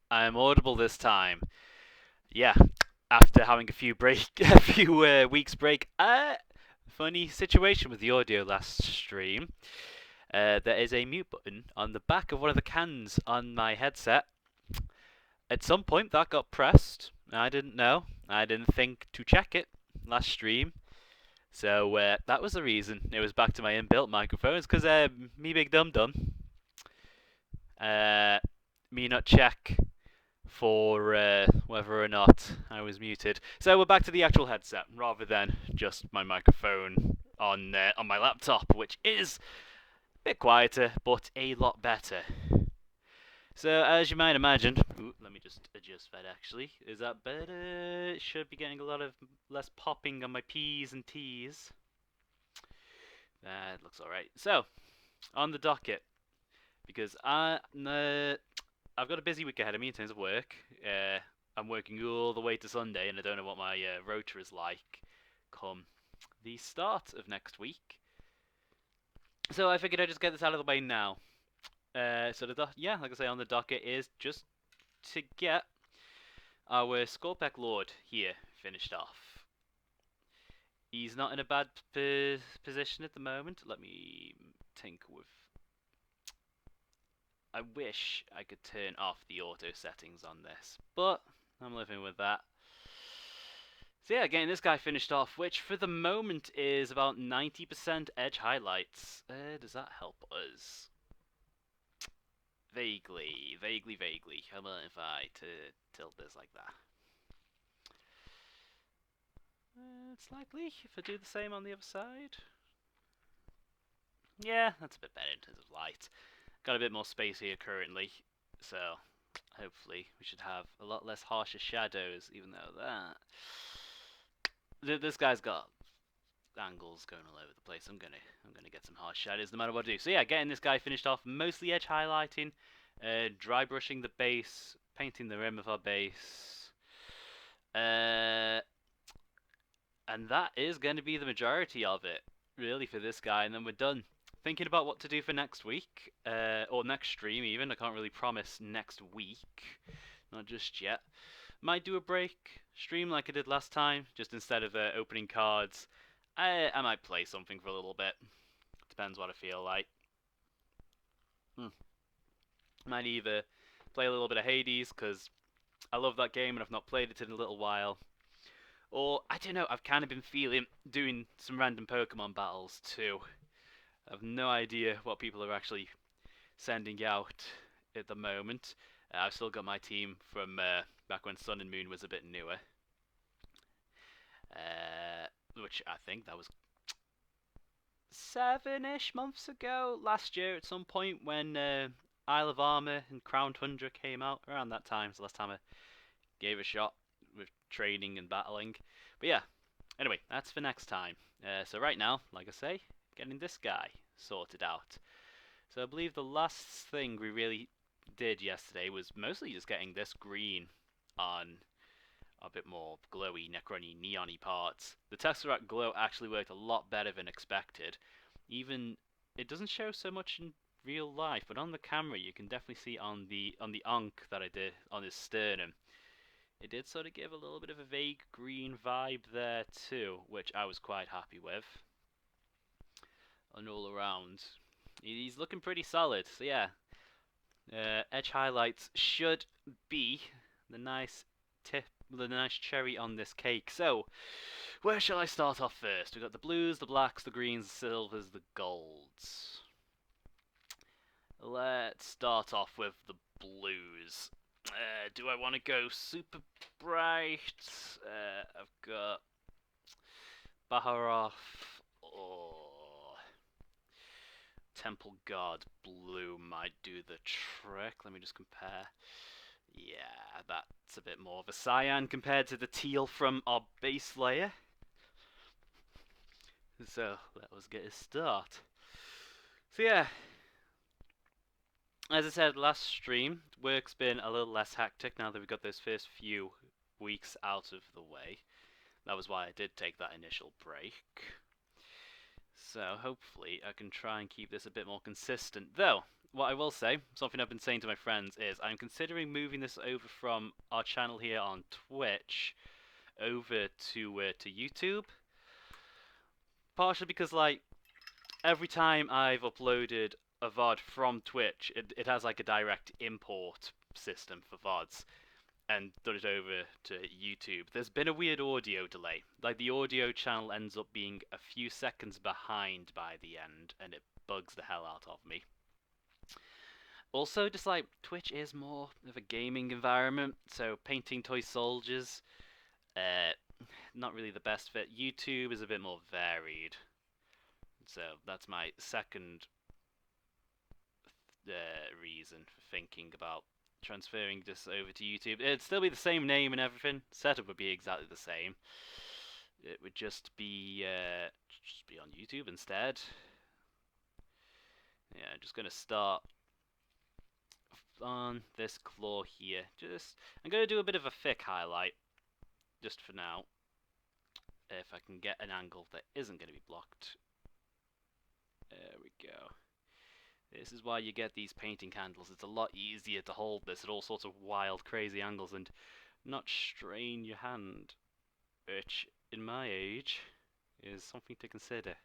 I'm audible this time. Yeah, after having a few a few weeks break. Funny situation with the audio last stream. There is a mute button on the back of one of the cans on my headset. At some point, that got pressed. I didn't know. I didn't think to check it last stream. So that was the reason. It was back to my inbuilt microphones because me big dum dum. Uh, me not check for whether or not I was muted. So we're back to the actual headset rather than just my microphone on my laptop, which is a bit quieter but a lot better. So as you might imagine, let me just adjust that. Actually, is that better? Should be getting a lot of less popping on my P's and T's. That looks all right. So on the docket, because I've got a busy week ahead of me in terms of work. I'm working all the way to Sunday, and I don't know what my rota is like come the start of next week. So I figured I'd just get this out of the way now. Yeah, like I say, on the docket is just to get our Skorpekh Lord here finished off. He's not in a bad position at the moment. Let me think with. I wish I could turn off the auto settings on this, but I'm living with that. So yeah, getting this guy finished off, which for the moment is about 90% edge highlights. Does that help us? Vaguely, vaguely, vaguely. How about if I tilt this like that? It's likely if I do the same on the other side. Yeah, that's a bit better in terms of light. Got a bit more space here currently, so hopefully we should have a lot less harsher shadows, even though this guy's got angles going all over the place. I'm gonna get some harsh shadows no matter what I do. So yeah, getting this guy finished off, mostly edge highlighting, dry brushing the base, painting the rim of our base, and that is going to be the majority of it, really, for this guy, and then we're done. Thinking about what to do for next week, or next stream even. I can't really promise next week, not just yet. Might do a break stream like I did last time, just instead of opening cards. I might play something for a little bit. Depends what I feel like. Might either play a little bit of Hades, because I love that game and I've not played it in a little while. Or, I don't know, I've kind of been feeling doing some random Pokemon battles too. I have no idea what people are actually sending out at the moment. I've still got my team from back when Sun and Moon was a bit newer. Which I think that was 7-ish months ago, last year at some point when Isle of Armor and Crown Tundra came out. Around that time, so last time I gave a shot with training and battling. But yeah, anyway, that's for next time. So right now, like I say, getting this guy sorted out. So I believe the last thing we really did yesterday was mostly just getting this green on a bit more glowy, necrony, neony parts. The Tesseract glow actually worked a lot better than expected. Even it doesn't show so much in real life, but on the camera you can definitely see on the Ankh that I did on his sternum. It did sort of give a little bit of a vague green vibe there too, which I was quite happy with. And all around, he's looking pretty solid. So yeah, edge highlights should be the nice the nice cherry on this cake. So, where shall I start off first? We've got the blues, the blacks, the greens, the silvers, the golds. Let's start off with the blues. Do I want to go super bright? I've got Baharov or Temple Guard blue might do the trick. Let me just compare. Yeah, that's a bit more of a cyan compared to the teal from our base layer. So let us get a start. So yeah, as I said last stream, work's been a little less hectic now that we've got those first few weeks out of the way. That was why I did take that initial break. So hopefully I can try and keep this a bit more consistent. Though, what I will say, something I've been saying to my friends is I'm considering moving this over from our channel here on Twitch over to YouTube. Partially because like every time I've uploaded a VOD from Twitch, it has like a direct import system for VODs and done it over to YouTube. There's been a weird audio delay. Like the audio channel ends up being a few seconds behind by the end, and it bugs the hell out of me. Also, just like Twitch is more of a gaming environment, so painting toy soldiers, uh, not really the best fit. YouTube is a bit more varied, so that's my second reason for thinking about transferring this over to YouTube. It'd still be the same name and everything. Setup would be exactly the same. It would just be on YouTube instead. Yeah, I'm just gonna start on this claw here. I'm gonna do a bit of a thick highlight, just for now. If I can get an angle that isn't gonna be blocked. There we go. This is why you get these painting candles. It's a lot easier to hold this at all sorts of wild, crazy angles and not strain your hand, which, in my age, is something to consider.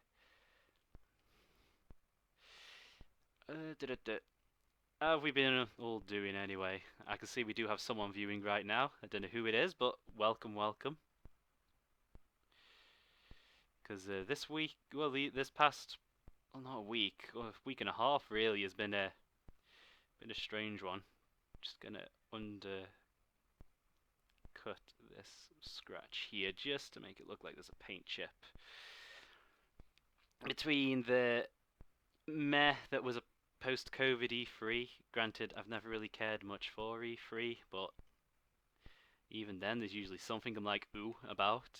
How have we been all doing anyway? I can see we do have someone viewing right now. I don't know who it is, but welcome, welcome. Because this week, well, this past, well, not a week, or a week and a half really, has been a strange one. Just gonna undercut this scratch here just to make it look like there's a paint chip between the meh that was a post-COVID E3. Granted, I've never really cared much for E3, but even then, there's usually something I'm like, ooh, about.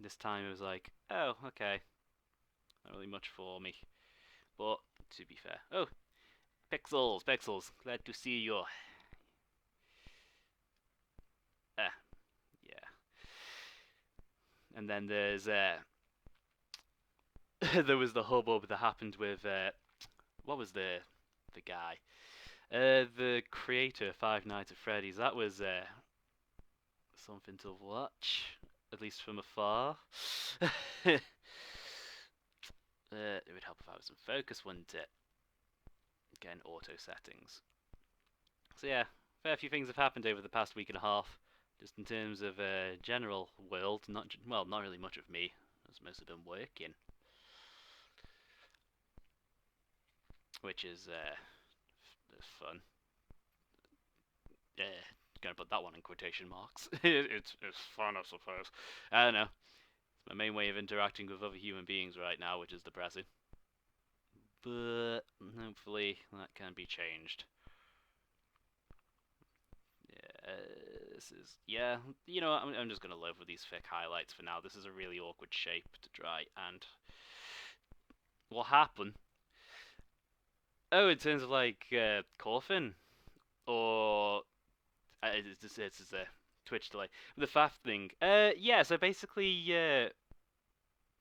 This time it was like, oh, okay. Not really much for me. But, to be fair. Oh, Pixels, glad to see you. Yeah. And then there's, there was the hubbub that happened with, what was the guy? The creator of Five Nights at Freddy's. That was, something to watch, at least from afar. It would help if I was in focus, wouldn't it? Again, auto settings. So yeah, fair few things have happened over the past week and a half, just in terms of general world. Not really much of me, as most of them working, which is fun. Yeah, gonna put that one in quotation marks. It's fun, I suppose. I don't know. It's my main way of interacting with other human beings right now, which is depressing. But hopefully that can be changed. Yeah, this is, yeah, you know, I'm just gonna live with these thick highlights for now. This is a really awkward shape to try, and what happened? Oh, in terms of like Coffin, or it's a Twitch delay. The FAF thing. Yeah. So basically,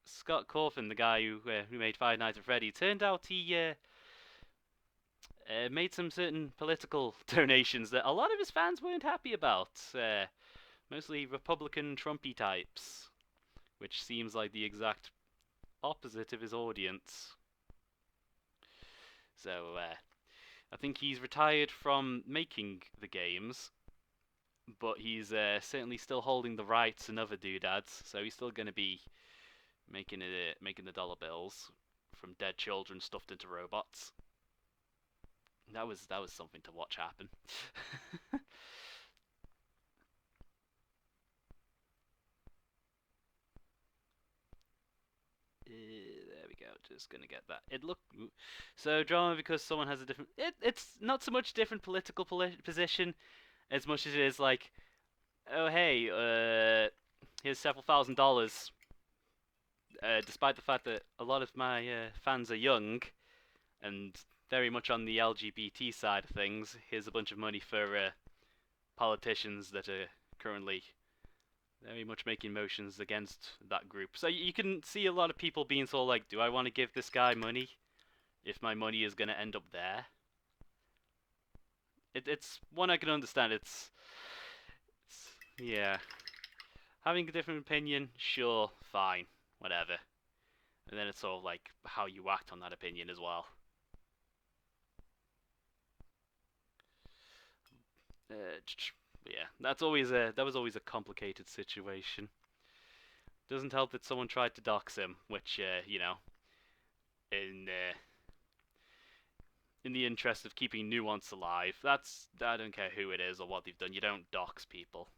Scott Coffin, the guy who made Five Nights at Freddy, turned out he made some certain political donations that a lot of his fans weren't happy about. Mostly Republican Trumpy types, which seems like the exact opposite of his audience. So I think he's retired from making the games, but he's certainly still holding the rights and other doodads. So he's still going to be making the dollar bills from dead children stuffed into robots. That was something to watch happen. There we go. Just gonna get that. So drama because someone has a different. It's not so much different political position, as much as it is like, oh hey, here's several $1,000. Despite the fact that a lot of my fans are young, and very much on the LGBT side of things, here's a bunch of money for politicians that are currently very much making motions against that group. So you can see a lot of people being sort of like, do I want to give this guy money? if my money is going to end up there. It's one I can understand. It's yeah. Having a different opinion, sure, fine, whatever. And then it's sort of like how you act on that opinion as well. Yeah, that was always a complicated situation. Doesn't help that someone tried to dox him, which in in the interest of keeping nuance alive, I don't care who it is or what they've done. You don't dox people,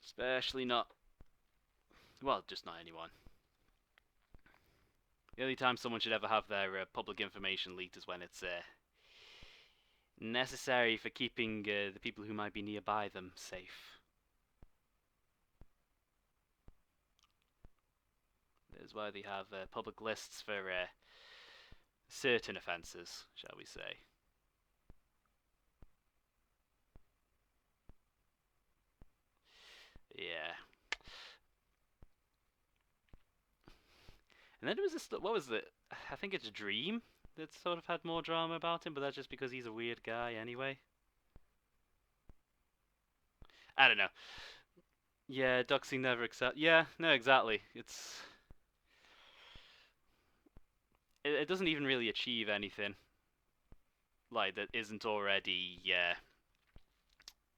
especially not just not anyone. The only time someone should ever have their public information leaked is when it's necessary for keeping the people who might be nearby them safe. That is why they have public lists for certain offences, shall we say. Yeah. And then there was this. What was it? I think it's Dream that sort of had more drama about him, but that's just because he's a weird guy anyway. I don't know. Yeah, doxing never accept. Yeah, no, exactly. It doesn't even really achieve anything like that isn't already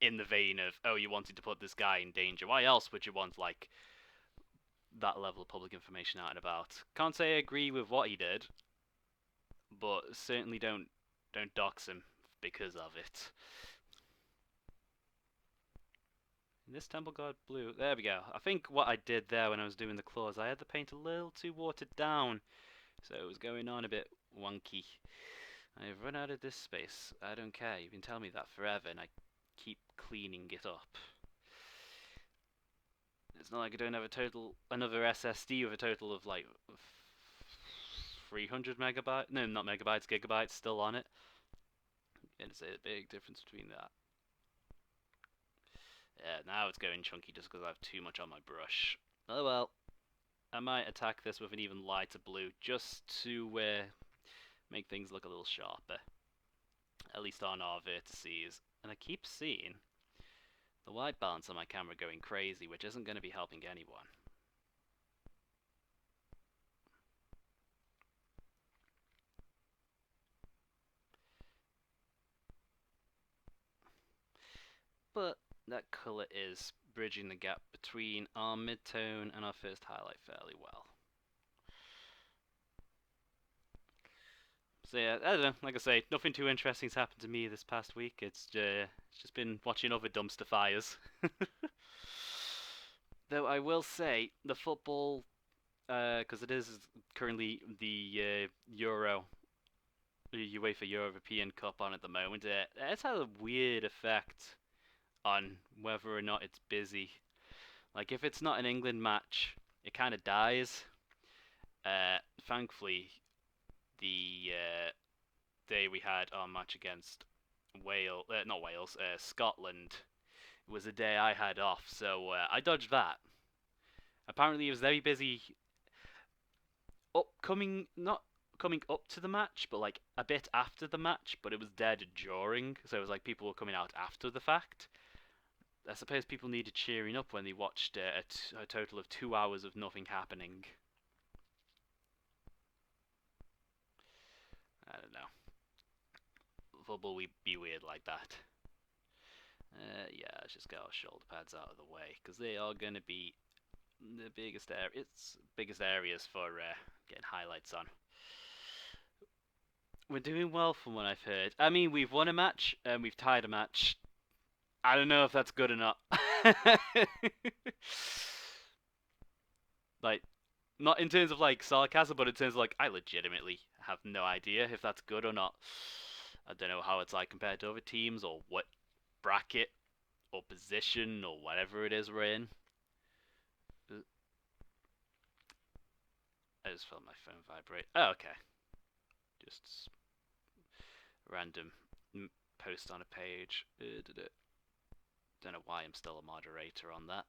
in the vein of, oh, you wanted to put this guy in danger. Why else would you want like that level of public information out and about? Can't say I agree with what he did, but certainly don't dox him because of it. This temple god blue. There we go. I think what I did there when I was doing the claws, I had the paint a little too watered down, so it was going on a bit wonky. I've run out of this space. I don't care. You've been telling me that forever, and I keep cleaning it up. It's not like I don't have another SSD with a total of like 300 megabytes. No, not megabytes, gigabytes still on it. And it's a big difference between that. Yeah, now it's going chunky just because I have too much on my brush. Oh well. I might attack this with an even lighter blue just to make things look a little sharper. At least on our vertices. And I keep seeing the white balance on my camera going crazy, which isn't going to be helping anyone. But that colour is bridging the gap between our mid-tone and our first highlight fairly well. So yeah, I don't know, like I say, nothing too interesting's happened to me this past week. It's just been watching other dumpster fires. Though I will say, the football, because it is currently the UEFA European Cup on at the moment, it's had a weird effect on whether or not it's busy. Like, if it's not an England match, it kind of dies. Thankfully, the day we had our match against Scotland, was a day I had off, so I dodged that. Apparently, it was very busy not coming up to the match, but like a bit after the match, but it was dead during, so it was like people were coming out after the fact. I suppose people needed cheering up when they watched a total of 2 hours of nothing happening. I don't know. Football we be weird like that. Yeah, let's just get our shoulder pads out of the way, because they are going to be the biggest areas for getting highlights on. We're doing well from what I've heard. I mean, we've won a match and we've tied a match. I don't know if that's good or not. Like, not in terms of like sarcasm, but in terms of like, I legitimately have no idea if that's good or not. I don't know how it's like compared to other teams, or what bracket or position or whatever it is we're in. I just felt my phone vibrate. Oh, okay. Just random post on a page. Don't know why I'm still a moderator on that.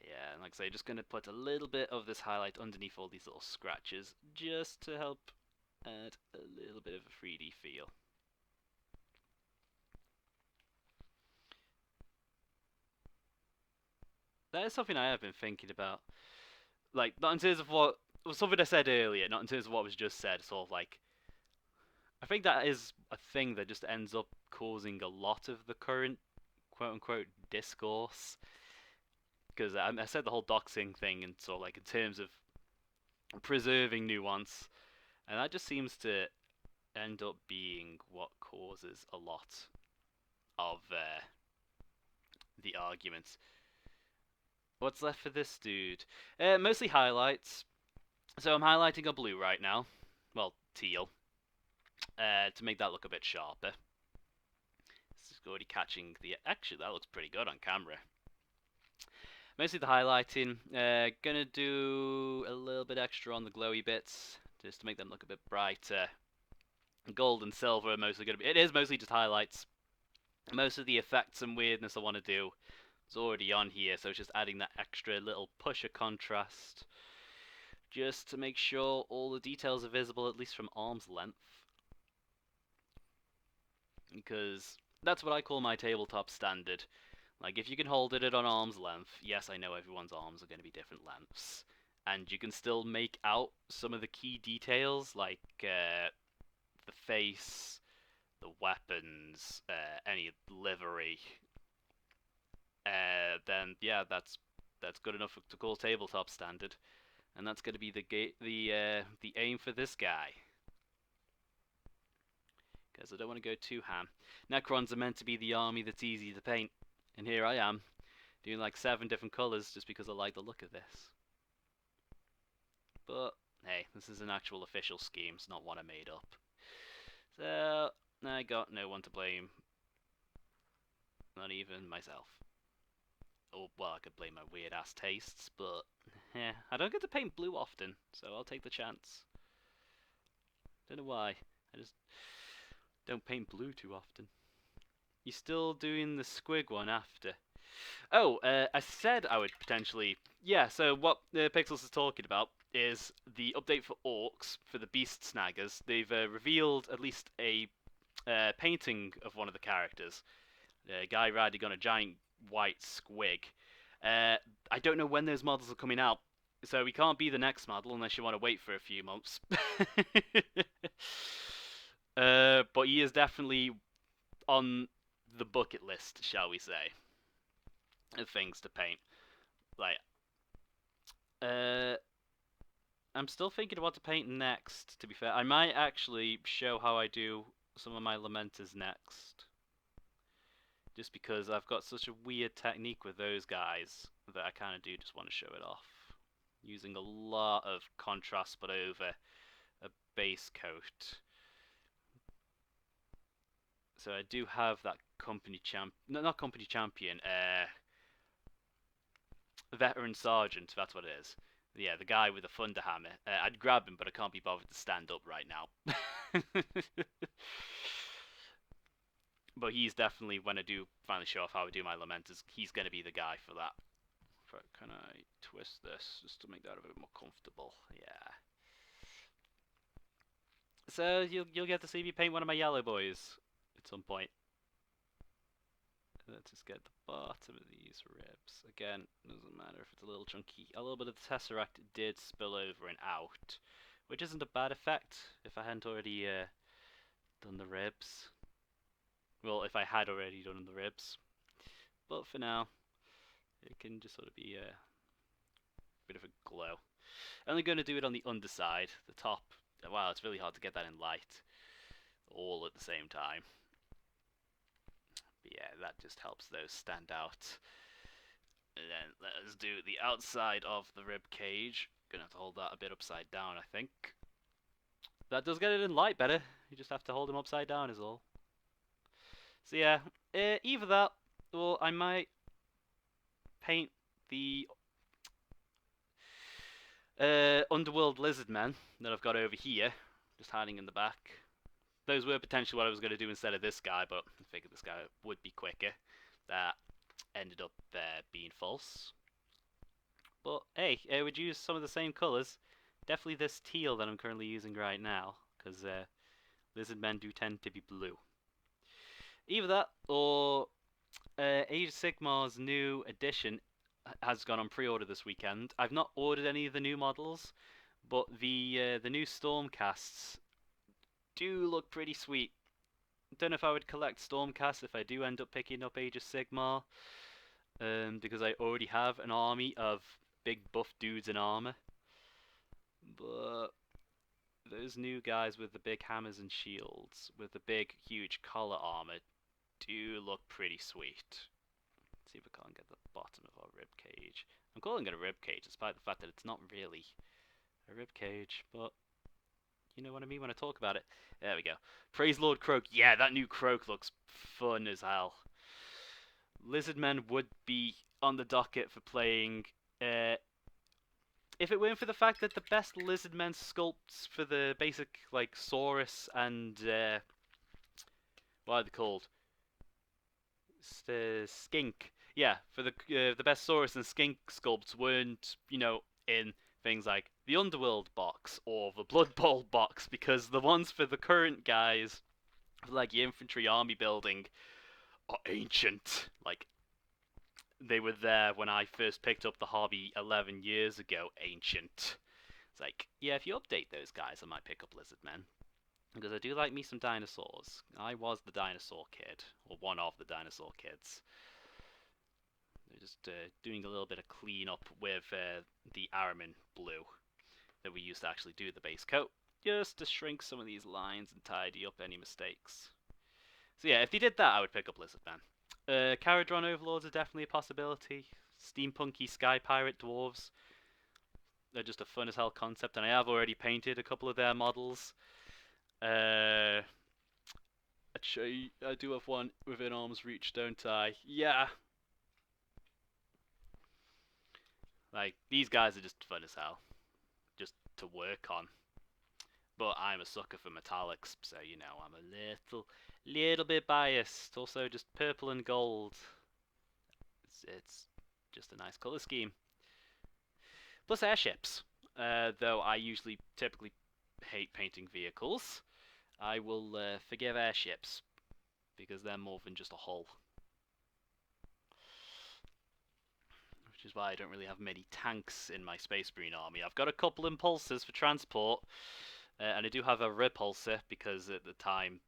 Yeah, and like I say, just gonna put a little bit of this highlight underneath all these little scratches, just to help add a little bit of a 3D feel. That is something I have been thinking about. Like, not in terms of what, well, something I said earlier, not in terms of what was just said, sort of like, I think that is a thing that just ends up causing a lot of the current quote unquote discourse. Because I said the whole doxing thing, and sort of like in terms of preserving nuance, and that just seems to end up being what causes a lot of the arguments. What's left for this dude? Mostly highlights. So I'm highlighting a blue right now. Well, teal. To make that look a bit sharper. This is already catching the... Actually, that looks pretty good on camera. Mostly the highlighting. Gonna do a little bit extra on the glowy bits, just to make them look a bit brighter. Gold and silver are mostly gonna be... It is mostly just highlights. Most of the effects and weirdness I want to do is already on here, so it's just adding that extra little push of contrast, just to make sure all the details are visible, at least from arm's length. Because that's what I call my tabletop standard. Like, if you can hold it at an arm's length, yes, I know everyone's arms are going to be different lengths, and you can still make out some of the key details, like the face, the weapons, any livery, then yeah, that's good enough to call tabletop standard, and that's going to be the aim for this guy. Because I don't want to go too ham. Necrons are meant to be the army that's easy to paint, and here I am, doing like 7 different colours just because I like the look of this. But hey, this is an actual official scheme, it's not one I made up. So I got no one to blame, not even myself. Oh, well, I could blame my weird ass tastes, but yeah, I don't get to paint blue often, so I'll take the chance. Don't know why, I just don't paint blue too often. You still doing the squig one after? Oh, I said I would potentially... Yeah, so what Pixels is talking about is the update for Orcs, for the Beast Snaggers. They've revealed at least a painting of one of the characters. A guy riding on a giant white squig. I don't know when those models are coming out, so we can't be the next model unless you want to wait for a few months. But he is definitely on the bucket list, shall we say, of things to paint. Like, I'm still thinking of what to paint next, to be fair. I might actually show how I do some of my Lamenters next. Just because I've got such a weird technique with those guys that I kind of do just want to show it off. Using a lot of contrast but over a base coat. So I do have that company champ... No, not company champion, veteran sergeant, that's what it is. Yeah, the guy with the thunder hammer. I'd grab him, but I can't be bothered to stand up right now. But he's definitely, when I do finally show off how I do my Lamenters, he's going to be the guy for that. Can I twist this just to make that a bit more comfortable? Yeah. So you'll get to see me paint one of my yellow boys at some point. Let's just get the bottom of these ribs. Again, doesn't matter if it's a little chunky. A little bit of the Tesseract did spill over and out, which isn't a bad effect if I hadn't already done the ribs. Well, if I had already done the ribs. But for now, it can just sort of be a bit of a glow. Only going to do it on the underside. The top, wow, it's really hard to get that in light all at the same time. But yeah, that just helps those stand out. And then let us do the outside of the rib cage. Gonna have to hold that a bit upside down, I think. That does get it in light better. You just have to hold him upside down is all. So yeah, either that, or I might paint the Underworld Lizard Men that I've got over here, just hiding in the back. Those were potentially what I was going to do instead of this guy, but I figured this guy would be quicker. That ended up being false. But hey, I would use some of the same colours. Definitely this teal that I'm currently using right now, because lizard men do tend to be blue. Either that or Age of Sigmar's new edition has gone on pre-order this weekend. I've not ordered any of the new models, but the new Stormcasts do look pretty sweet. Don't know if I would collect Stormcasts if I do end up picking up Age of Sigmar, because I already have an army of big buff dudes in armor. But those new guys with the big hammers and shields, with the big, huge collar armor, do look pretty sweet. Let's see if I can't get the bottom of our rib cage. I'm calling it a rib cage, despite the fact that it's not really a rib cage, but you know what I mean when I talk about it. There we go. Praise Lord Croak. Yeah, that new Croak looks fun as hell. Lizardmen would be on the docket for playing. If it weren't for the fact that the best Lizardmen sculpts for the basic, like, Saurus and, what are they called? Skink. Yeah, for the best Saurus and Skink sculpts weren't, in things like the Underworld box or the Blood Bowl box, because the ones for the current guys, like the infantry army building, are ancient. Like, they were there when I first picked up the hobby 11 years ago. Ancient. It's like, yeah, if you update those guys, I might pick up Lizardmen. Because I do like me some dinosaurs. I was the dinosaur kid, or one of the dinosaur kids. They're just doing a little bit of cleanup with the Araman blue that we used to actually do the base coat, just to shrink some of these lines and tidy up any mistakes. So yeah, if they did that, I would pick up Lizardmen. Caradron Overlords are definitely a possibility. Steampunky Sky Pirate Dwarves. They're just a fun as hell concept, and I have already painted a couple of their models. Actually, I do have one within arm's reach, don't I? Yeah. Like, these guys are just fun as hell. Just to work on. But I'm a sucker for metallics, so, I'm a little bit biased. Also, just purple and gold. It's just a nice colour scheme. Plus airships. Though I typically hate painting vehicles, I will forgive airships, because they're more than just a hull. Which is why I don't really have many tanks in my Space Marine army. I've got a couple impulsors for transport, and I do have a repulsor, because at the time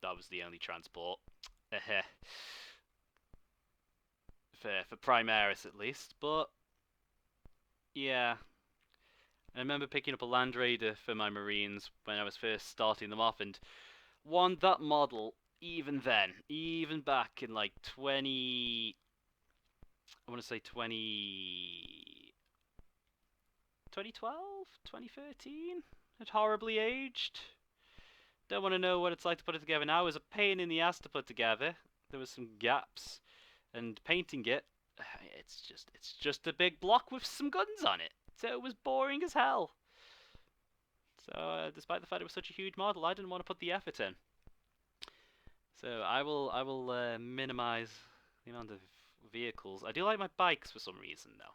that was the only transport. For Primaris at least, but yeah. I remember picking up a Land Raider for my Marines when I was first starting them off, and that model, even back in like 20... I want to say 2012? 2013? Had horribly aged. Don't want to know what it's like to put it together now. It was a pain in the ass to put together. There was some gaps, and painting it, it's just a big block with some guns on it. So it was boring as hell. So despite the fact it was such a huge model, I didn't want to put the effort in. So I will minimize the amount of vehicles. I do like my bikes for some reason though.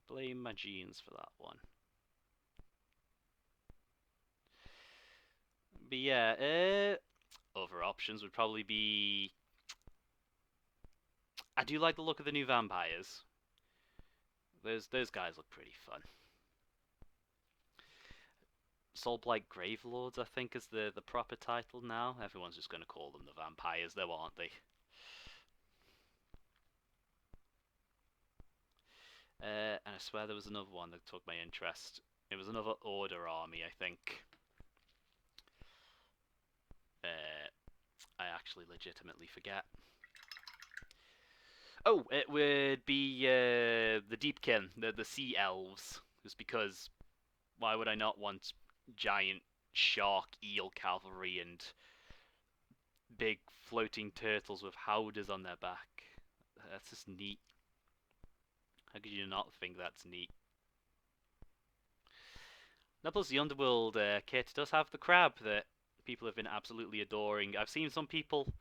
Blame my genes for that one. But yeah, other options would probably be... I do like the look of the new vampires. Those guys look pretty fun. Soulblight Gravelords, I think, is the proper title now. Everyone's just going to call them the vampires, though, aren't they? And I swear there was another one that took my interest. It was another Order army, I think. I actually legitimately forget. Oh, it would be the Deepkin, the Sea Elves. Just because, why would I not want giant shark eel cavalry and big floating turtles with howdahs on their back? That's just neat. How could you not think that's neat? Now, plus the Underworld kit does have the crab that people have been absolutely adoring. I've seen some people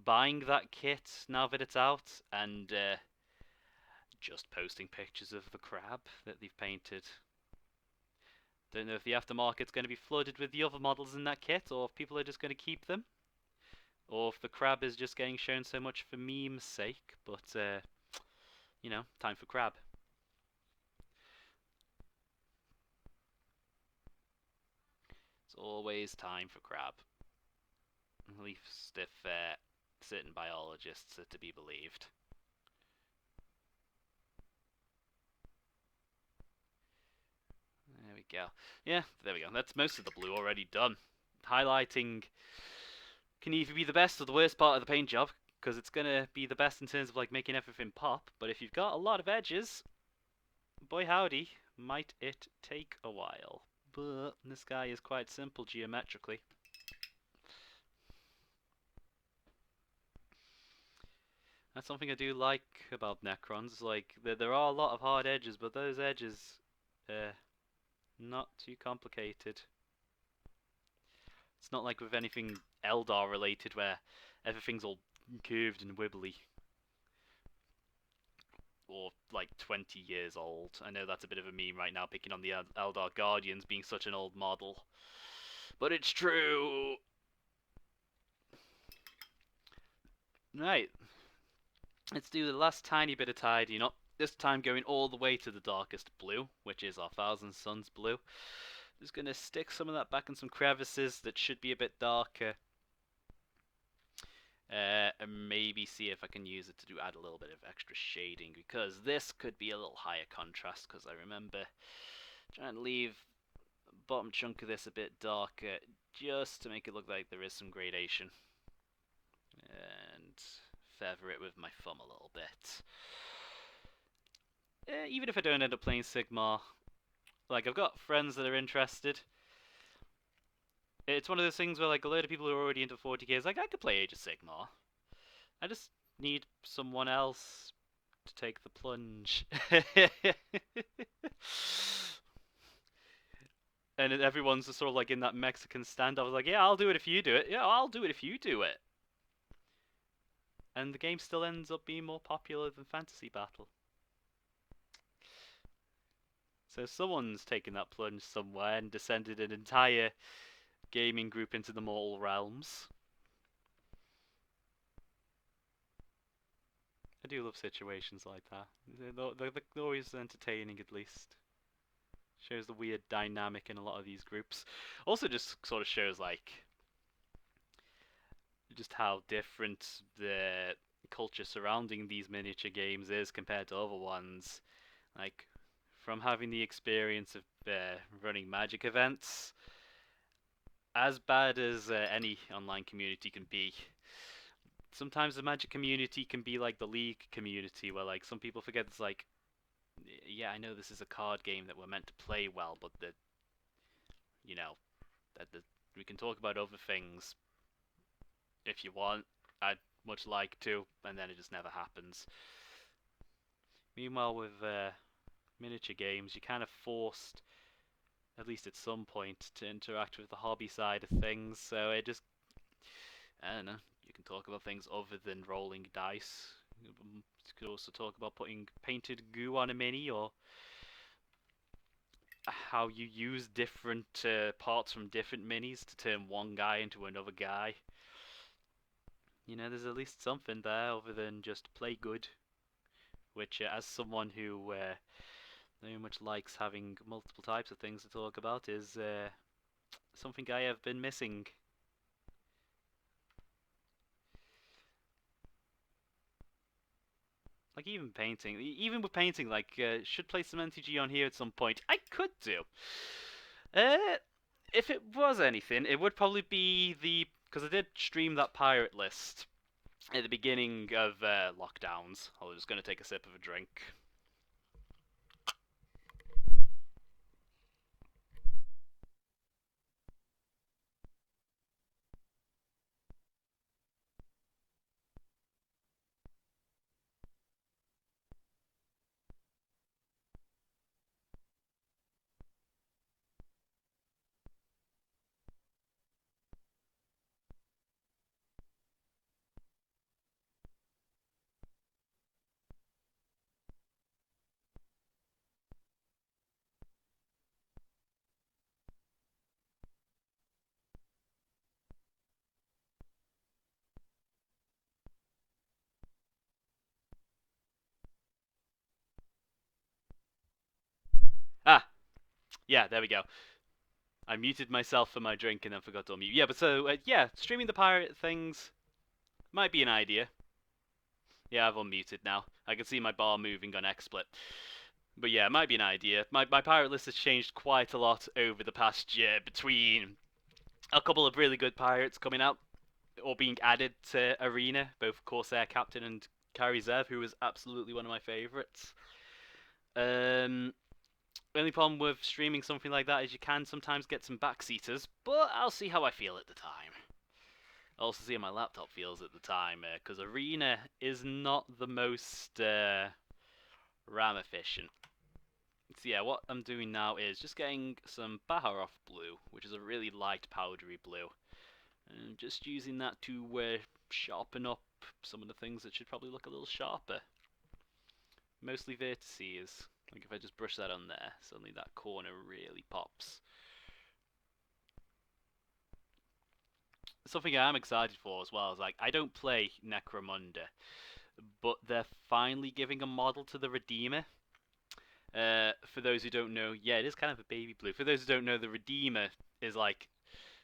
buying that kit now that it's out, and just posting pictures of the crab that they've painted. Don't know if the aftermarket's going to be flooded with the other models in that kit, or if people are just going to keep them, or if the crab is just getting shown so much for meme's sake. But you know, time for crab. It's always time for crab. At least if certain biologists are to be believed. There we go. Yeah, there we go. That's most of the blue already done. Highlighting can either be the best or the worst part of the paint job, because it's going to be the best in terms of like making everything pop, but if you've got a lot of edges, boy howdy, might it take a while. But this guy is quite simple geometrically. That's something I do like about Necrons. Like there are a lot of hard edges, but those edges, not too complicated. It's not like with anything Eldar related where everything's all curved and wibbly. Or like 20 years old. I know that's a bit of a meme right now, picking on the Eldar Guardians being such an old model. But it's true! Right. Let's do the last tiny bit of tidying up. This time going all the way to the darkest blue, which is our Thousand Suns blue. Just going to stick some of that back in some crevices that should be a bit darker. And maybe see if I can use it to add a little bit of extra shading, because this could be a little higher contrast, because I remember trying to leave the bottom chunk of this a bit darker just to make it look like there is some gradation, and feather it with my thumb a little bit. Even if I don't end up playing Sigmar, like I've got friends that are interested. It's one of those things where like a load of people who are already into 40k is like, I could play Age of Sigmar. I just need someone else to take the plunge. And everyone's just sort of like in that Mexican standoff. I was like, yeah, I'll do it if you do it. Yeah, I'll do it if you do it. And the game still ends up being more popular than Fantasy Battle. So someone's taken that plunge somewhere and descended an entire gaming group into the mortal realms. I do love situations like that. They're always entertaining, at least. Shows the weird dynamic in a lot of these groups. Also just sort of shows like just how different the culture surrounding these miniature games is compared to other ones. Like, from having the experience of running Magic events, as bad as any online community can be, sometimes the Magic community can be like the League community, where like some people forget it's like, yeah, I know this is a card game that we're meant to play well, but you know, we can talk about other things if you want. I'd much like to, and then it just never happens. Meanwhile, with miniature games, you're kind of forced, at least at some point, to interact with the hobby side of things. So it just, I don't know, you can talk about things other than rolling dice. You could also talk about putting painted goo on a mini, or how you use different parts from different minis to turn one guy into another guy. You know, there's at least something there other than just play good. Which, as someone who very much likes having multiple types of things to talk about, is something I have been missing. Like even painting, even with painting, like should play some MTG on here at some point. I could do. If it was anything, it would probably be because I did stream that pirate list at the beginning of lockdowns. I was going to take a sip of a drink. Yeah, there we go. I muted myself for my drink and then forgot to unmute. Yeah, but so yeah, streaming the pirate things might be an idea. Yeah, I've unmuted now. I can see my bar moving on XSplit. But yeah, it might be an idea. My pirate list has changed quite a lot over the past year between a couple of really good pirates coming out or being added to Arena, both Corsair Captain and Kari Zev, who was absolutely one of my favourites. Um, only problem with streaming something like that is you can sometimes get some backseaters, but I'll see how I feel at the time. I'll also see how my laptop feels at the time, because Arena is not the most RAM efficient. So yeah, what I'm doing now is just getting some Baharov blue, which is a really light powdery blue. And just using that to sharpen up some of the things that should probably look a little sharper. Mostly vertices. Like if I just brush that on there, suddenly that corner really pops. Something I'm excited for as well is like I don't play Necromunda, but they're finally giving a model to the Redeemer. For those who don't know, yeah, it is kind of a baby blue. For those who don't know, the Redeemer is like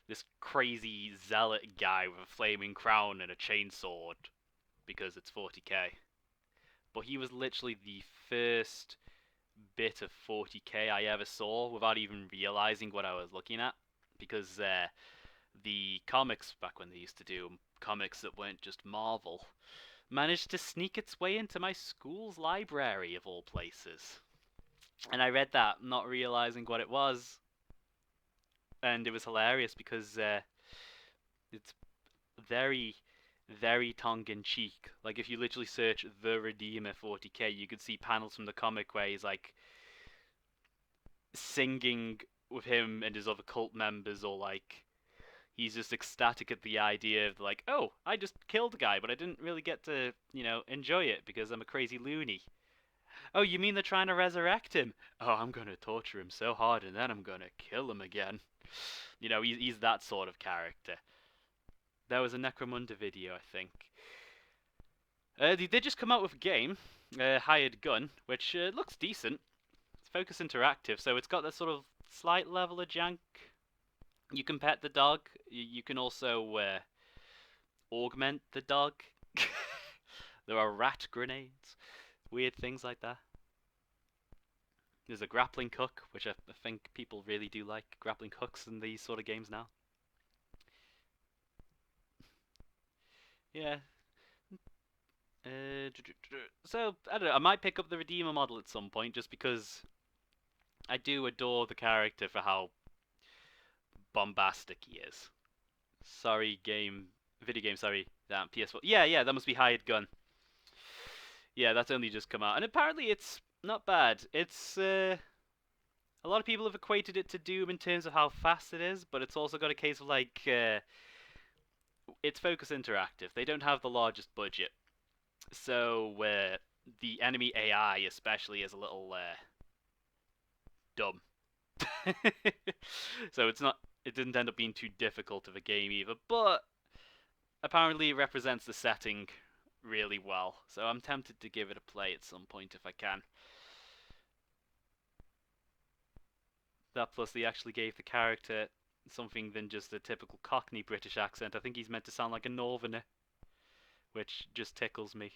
this crazy zealot guy with a flaming crown and a chainsword because it's 40k. But he was literally the first bit of 40k I ever saw without even realizing what I was looking at, because the comics back when they used to do comics that weren't just Marvel managed to sneak its way into my school's library of all places. And I read that, not realizing what it was, and it was hilarious because it's very, very tongue-in-cheek. Like if you literally search the Redeemer 40k, you could see panels from the comic where he's like singing with him and his other cult members, or like he's just ecstatic at the idea of like, oh, I just killed a guy, but I didn't really get to, enjoy it because I'm a crazy loony. Oh, you mean they're trying to resurrect him? Oh, I'm gonna torture him so hard and then I'm gonna kill him again. He's that sort of character. There was a Necromunda video, I think. They did just come out with a game, Hired Gun, which looks decent. It's Focus Interactive, so it's got that sort of slight level of jank. You can pet the dog. You can also augment the dog. There are rat grenades. Weird things like that. There's a grappling hook, which I think people really do like grappling hooks in these sort of games now. Yeah. So, I don't know, I might pick up the Redeemer model at some point, just because I do adore the character for how bombastic he is. Sorry, video game, sorry, that PS4. Yeah, that must be Hired Gun. Yeah, that's only just come out, and apparently it's not bad. It's a lot of people have equated it to Doom in terms of how fast it is, but it's also got a case of like it's Focus Interactive. They don't have the largest budget, so the enemy AI especially is a little dumb. So it didn't end up being too difficult of a game either, but apparently it represents the setting really well. So I'm tempted to give it a play at some point if I can. That plus they actually gave the character something than just a typical Cockney British accent. I think he's meant to sound like a Northerner, which just tickles me.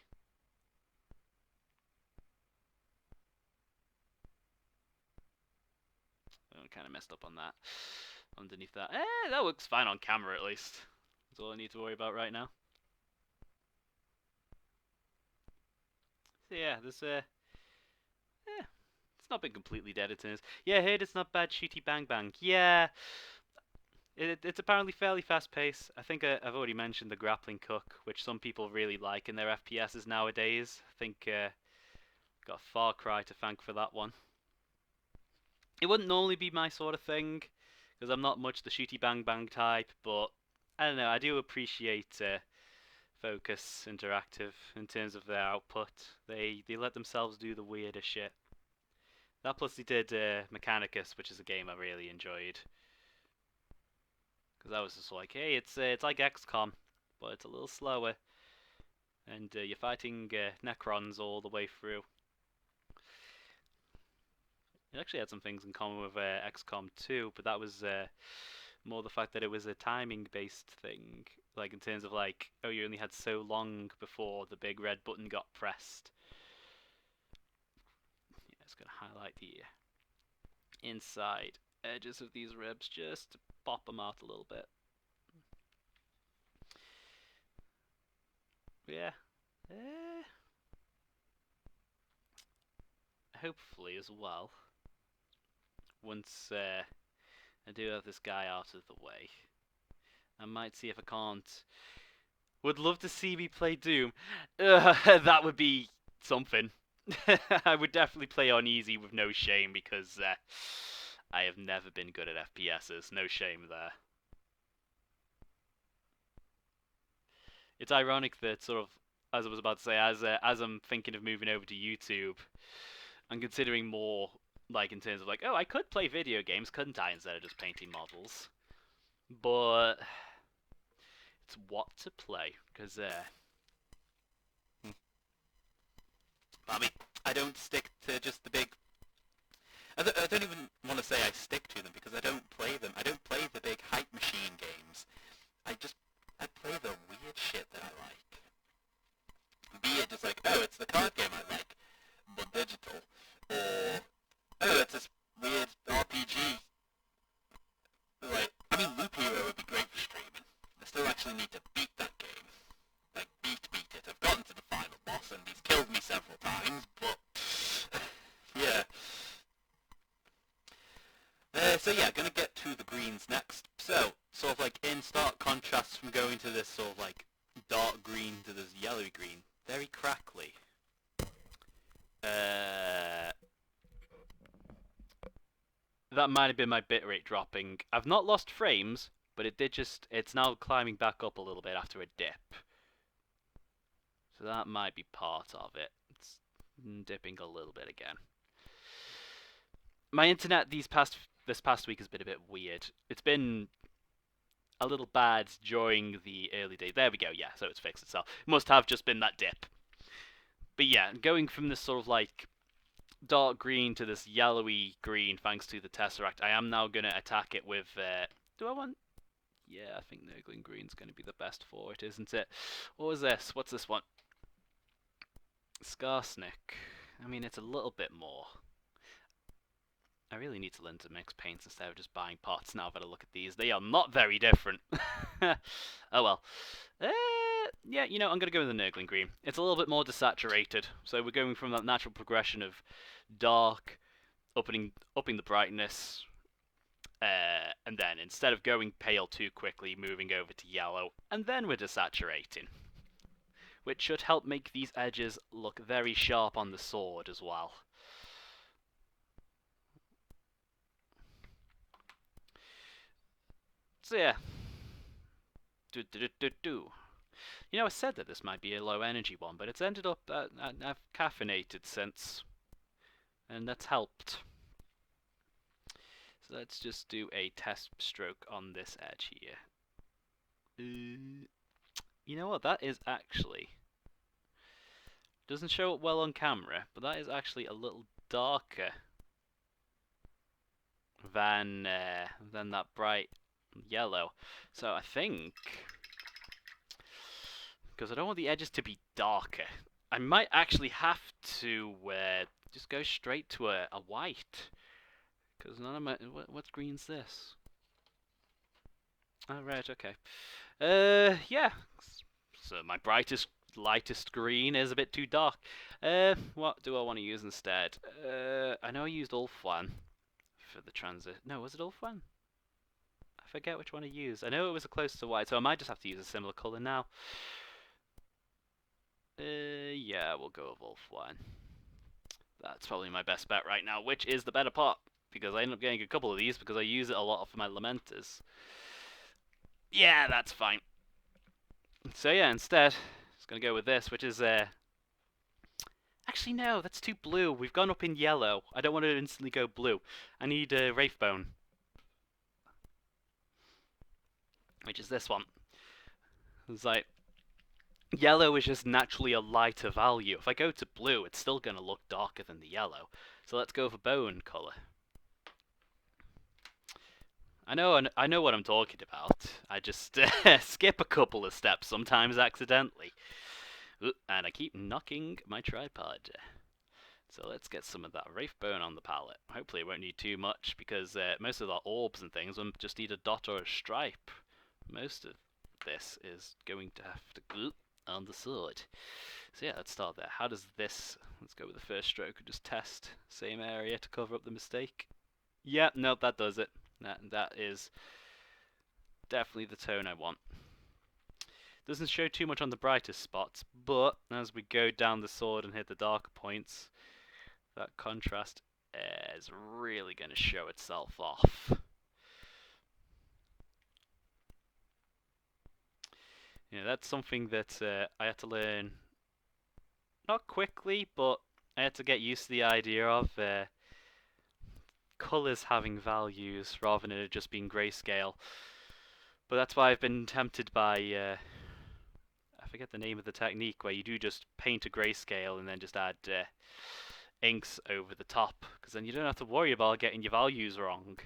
I kind of messed up on that. Underneath that. That looks fine on camera at least. That's all I need to worry about right now. So yeah, it's not been completely dead at times. Yeah, I heard it's not bad shooty bang bang. Yeah, it's apparently fairly fast paced. I think I've already mentioned the grappling hook, which some people really like in their FPSs nowadays. I think got Far Cry to thank for that one. It wouldn't normally be my sort of thing, because I'm not much the shooty bang bang type, but I don't know, I do appreciate Focus Interactive in terms of their output. They let themselves do the weirdest shit. That plus they did Mechanicus, which is a game I really enjoyed. Because I was just like, hey, it's like XCOM, but it's a little slower, and you're fighting Necrons all the way through. It actually had some things in common with XCOM 2, but that was more the fact that it was a timing-based thing. Like in terms of like, oh, you only had so long before the big red button got pressed. Yeah, it's gonna highlight the inside edges of these ribs just to pop them out a little bit. Yeah. Hopefully as well, once I do have this guy out of the way, I might see if I can't. Would love to see me play Doom. That would be something. I would definitely play on easy with no shame because I have never been good at FPSs. No shame there. It's ironic that sort of, as I was about to say, as I'm thinking of moving over to YouTube, I'm considering more like in terms of like, oh, I could play video games, couldn't I, instead of just painting models? But it's what to play because I mean, I don't stick to just the big. I don't even want to say I stick to them because I don't play them. I don't play the big hype machine games. I play the weird shit that I like. Be it just like, oh, it's the card game I like, but digital, or oh, it's this weird RPG. Like, I mean, Loop Hero would be great for streaming. I still actually need to beat that game. Like, beat it. I've gotten to the final boss and he's killed me several times, but yeah. So yeah, gonna get to the greens next. So, sort of like in stark contrast from going to this sort of like dark green to this yellowy green. Very crackly. That might have been my bitrate dropping. I've not lost frames, but it's now climbing back up a little bit after a dip. So that might be part of it. It's dipping a little bit again. My internet this past week has been a bit weird. It's been a little bad during the early days. There we go, yeah, so it's fixed itself. It must have just been that dip. But yeah, going from this sort of like dark green to this yellowy green thanks to the Tesseract, I am now going to attack it with... do I want... Yeah, I think Nurgling Green's going to be the best for it, isn't it? What was this? What's this one? Skorpekh. I mean, it's a little bit more. I really need to learn to mix paints instead of just buying pots now that I look at these. They are not very different. Oh well. Yeah, you know, I'm going to go with the Nurgling Green. It's a little bit more desaturated. So we're going from that natural progression of dark, upping the brightness, and then instead of going pale too quickly, moving over to yellow, and then we're desaturating. Which should help make these edges look very sharp on the sword as well. So yeah. You know, I said that this might be a low energy one, but it's ended up I've caffeinated since, and that's helped. So let's just do a test stroke on this edge here. You know what? That is actually doesn't show up well on camera, but that is actually a little darker than that bright yellow. So I think, because I don't want the edges to be darker, I might actually have to just go straight to a white. Because none of my... What green's this? Oh, red, okay. Yeah. So my lightest green is a bit too dark. What do I want to use instead? I know I used Ulfwan for the transit. No, was it Ulfwan? I forget which one I used. I know it was close to white, so I might just have to use a similar colour now. Yeah, we'll go with Ulfwan. That's probably my best bet right now, which is the better part, because I end up getting a couple of these because I use it a lot for my Lamenters. Yeah, that's fine. So yeah, instead, just going to go with this, which is... Actually, no, that's too blue. We've gone up in yellow. I don't want to instantly go blue. I need Wraithbone, which is this one. It's like, yellow is just naturally a lighter value. If I go to blue, it's still going to look darker than the yellow. So let's go for bone colour. I know what I'm talking about. I just skip a couple of steps sometimes accidentally. Ooh, and I keep knocking my tripod. So let's get some of that Wraith Bone on the palette. Hopefully it won't need too much, because most of the orbs and things will just need a dot or a stripe. Most of this is going to have to go on the sword. So yeah, let's start there. How does this... Let's go with the first stroke and just test. Same area to cover up the mistake. Yeah, nope, that does it. That is definitely the tone I want. Doesn't show too much on the brightest spots, but as we go down the sword and hit the darker points, that contrast is really going to show itself off. Yeah, that's something that I had to learn, not quickly, but I had to get used to the idea of colours having values rather than it just being grayscale. But that's why I've been tempted by, I forget the name of the technique, where you do just paint a grayscale and then just add inks over the top, because then you don't have to worry about getting your values wrong,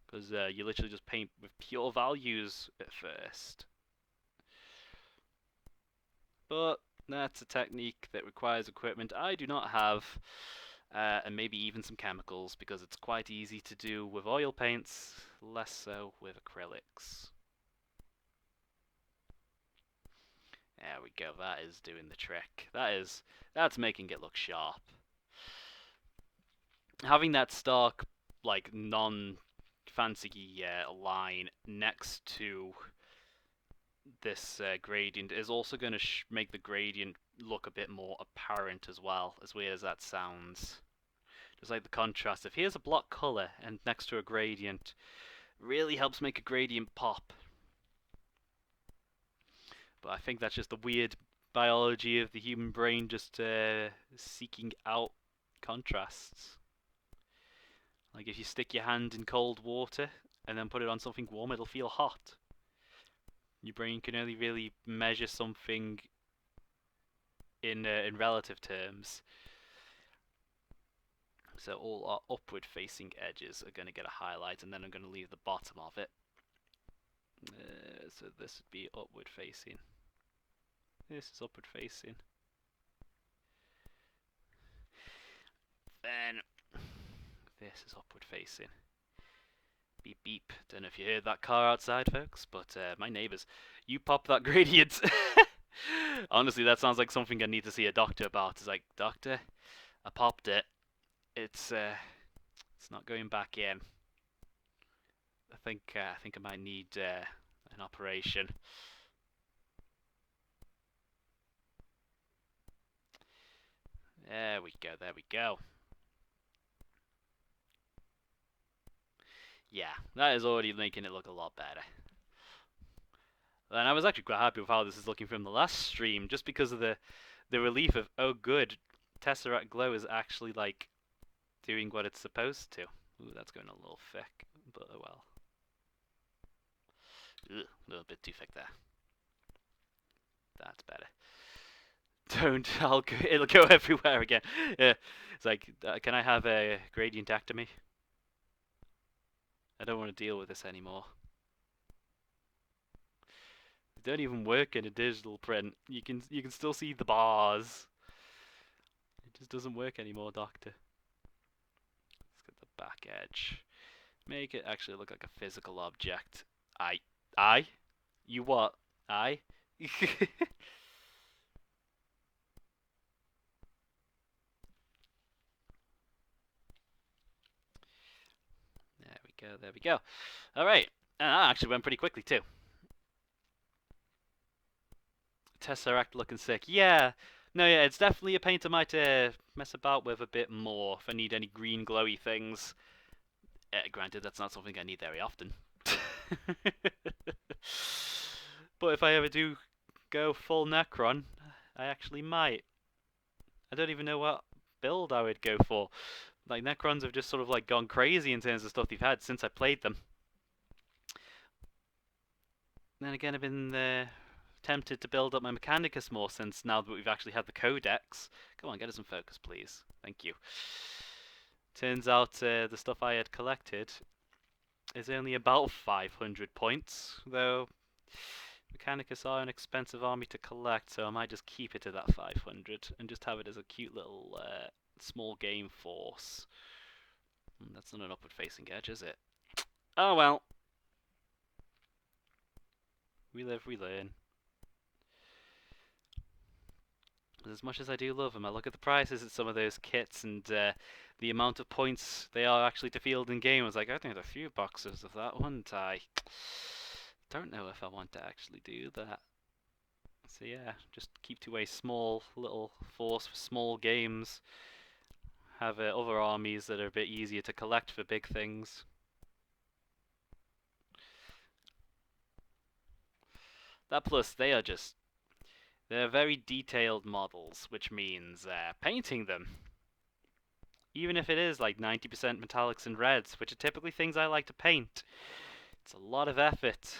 because you literally just paint with pure values at first. But that's a technique that requires equipment I do not have, and maybe even some chemicals, because it's quite easy to do with oil paints, less so with acrylics. There we go, that is doing the trick. That's making it look sharp. Having that stark, like, non-fancy line next to this gradient is also going to make the gradient look a bit more apparent as well, as weird as that sounds. Just like the contrast. If here's a block colour and next to a gradient, really helps make a gradient pop. But I think that's just the weird biology of the human brain, just seeking out contrasts. Like if you stick your hand in cold water and then put it on something warm, it'll feel hot. Your brain can only really measure something in relative terms. So all our upward facing edges are going to get a highlight, and then I'm going to leave the bottom of it. So this would be upward facing. This is upward facing. Then this is upward facing. Beep beep. Don't know if you heard that car outside, folks, but my neighbours. You pop that gradient. Honestly, that sounds like something I need to see a doctor about. It's like, doctor, I popped it. It's not going back in. I think I might need an operation. There we go. There we go. Yeah, that is already making it look a lot better. And I was actually quite happy with how this is looking from the last stream, just because of the relief of, oh good, Tesseract Glow is actually like doing what it's supposed to. Ooh, that's going a little thick, but oh well. Ugh, a little bit too thick there. That's better. Don't, it'll go everywhere again. Yeah, it's like, can I have a gradientectomy? I don't want to deal with this anymore. They don't even work in a digital print. You can still see the bars. It just doesn't work anymore, doctor. Let's get the back edge. Make it actually look like a physical object. I? You what? I? There we go, there we go. Alright, and that actually went pretty quickly too. Tesseract looking sick. Yeah, no, yeah, it's definitely a paint I might mess about with a bit more if I need any green glowy things. Granted, that's not something I need very often. But if I ever do go full Necron, I actually might. I don't even know what build I would go for. Like, Necrons have just sort of like gone crazy in terms of stuff they've had since I played them. Then again, I've been tempted to build up my Mechanicus more since now that we've actually had the Codex. Come on, get us some focus, please. Thank you. Turns out the stuff I had collected is only about 500 points, though Mechanicus are an expensive army to collect, so I might just keep it to that 500 and just have it as a cute little small game force. That's not an upward facing edge, is it? Oh well. We live, we learn. As much as I do love them, I look at the prices at some of those kits and the amount of points they are actually to field in game. I was like, I think a few boxes of that, wouldn't I? Don't know if I want to actually do that. So yeah, just keep to a small little force for small games. Have other armies that are a bit easier to collect for big things. That plus, they're very detailed models, which means painting them, even if it is like 90% metallics and reds, which are typically things I like to paint, it's a lot of effort.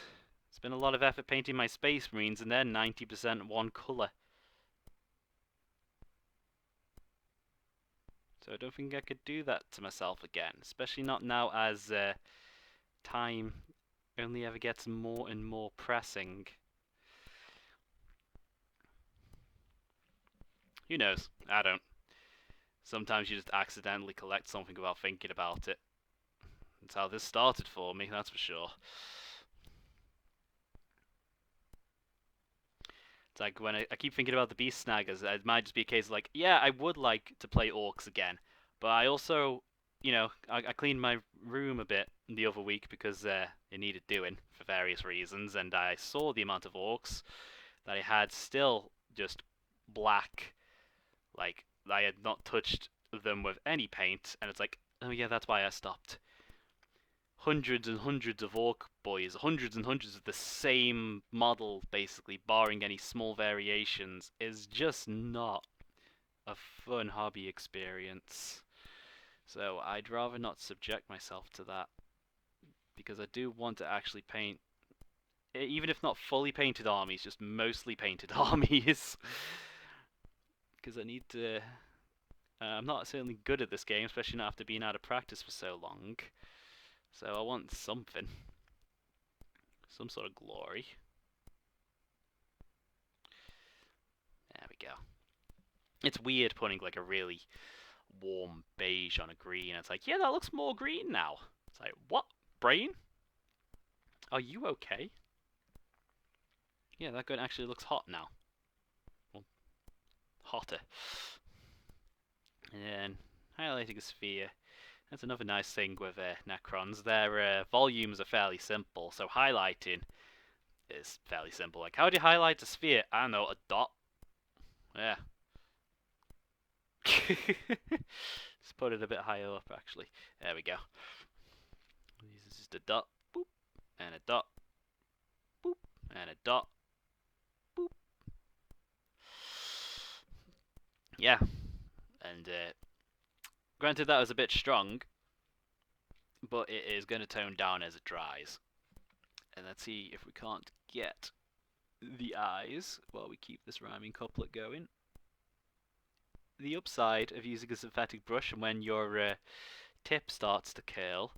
It's been a lot of effort painting my Space Marines, and they're 90% one color. So I don't think I could do that to myself again, especially not now as time only ever gets more and more pressing. Who knows? I don't. Sometimes you just accidentally collect something without thinking about it. That's how this started for me, that's for sure. It's like when I keep thinking about the Beast Snaggers, it might just be a case of like, yeah, I would like to play Orcs again, but I also, I cleaned my room a bit the other week because it needed doing for various reasons, and I saw the amount of Orcs that I had still just black, like I had not touched them with any paint, and it's like, oh yeah, that's why I stopped. Hundreds and hundreds of orc boys, hundreds and hundreds of the same model, basically, barring any small variations, is just not a fun hobby experience. So I'd rather not subject myself to that, because I do want to actually paint, even if not fully painted armies, just mostly painted armies. Because I need to. I'm not certainly good at this game, especially not after being out of practice for so long. So I want something. Some sort of glory. There we go. It's weird putting like a really warm beige on a green. It's like, yeah, that looks more green now. It's like, what? Brain? Are you okay? Yeah, that gun actually looks hot now. Well, hotter. And then highlighting a sphere. That's another nice thing with Necrons. Their volumes are fairly simple, so highlighting is fairly simple. Like, how do you highlight a sphere? I don't know, a dot. Yeah. Just put it a bit higher up, actually. There we go. This is just a dot, boop, and a dot, boop, and a dot, boop. Yeah, and granted that was a bit strong, but it is going to tone down as it dries. And let's see if we can't get the eyes while we keep this rhyming couplet going. The upside of using a synthetic brush and when your tip starts to curl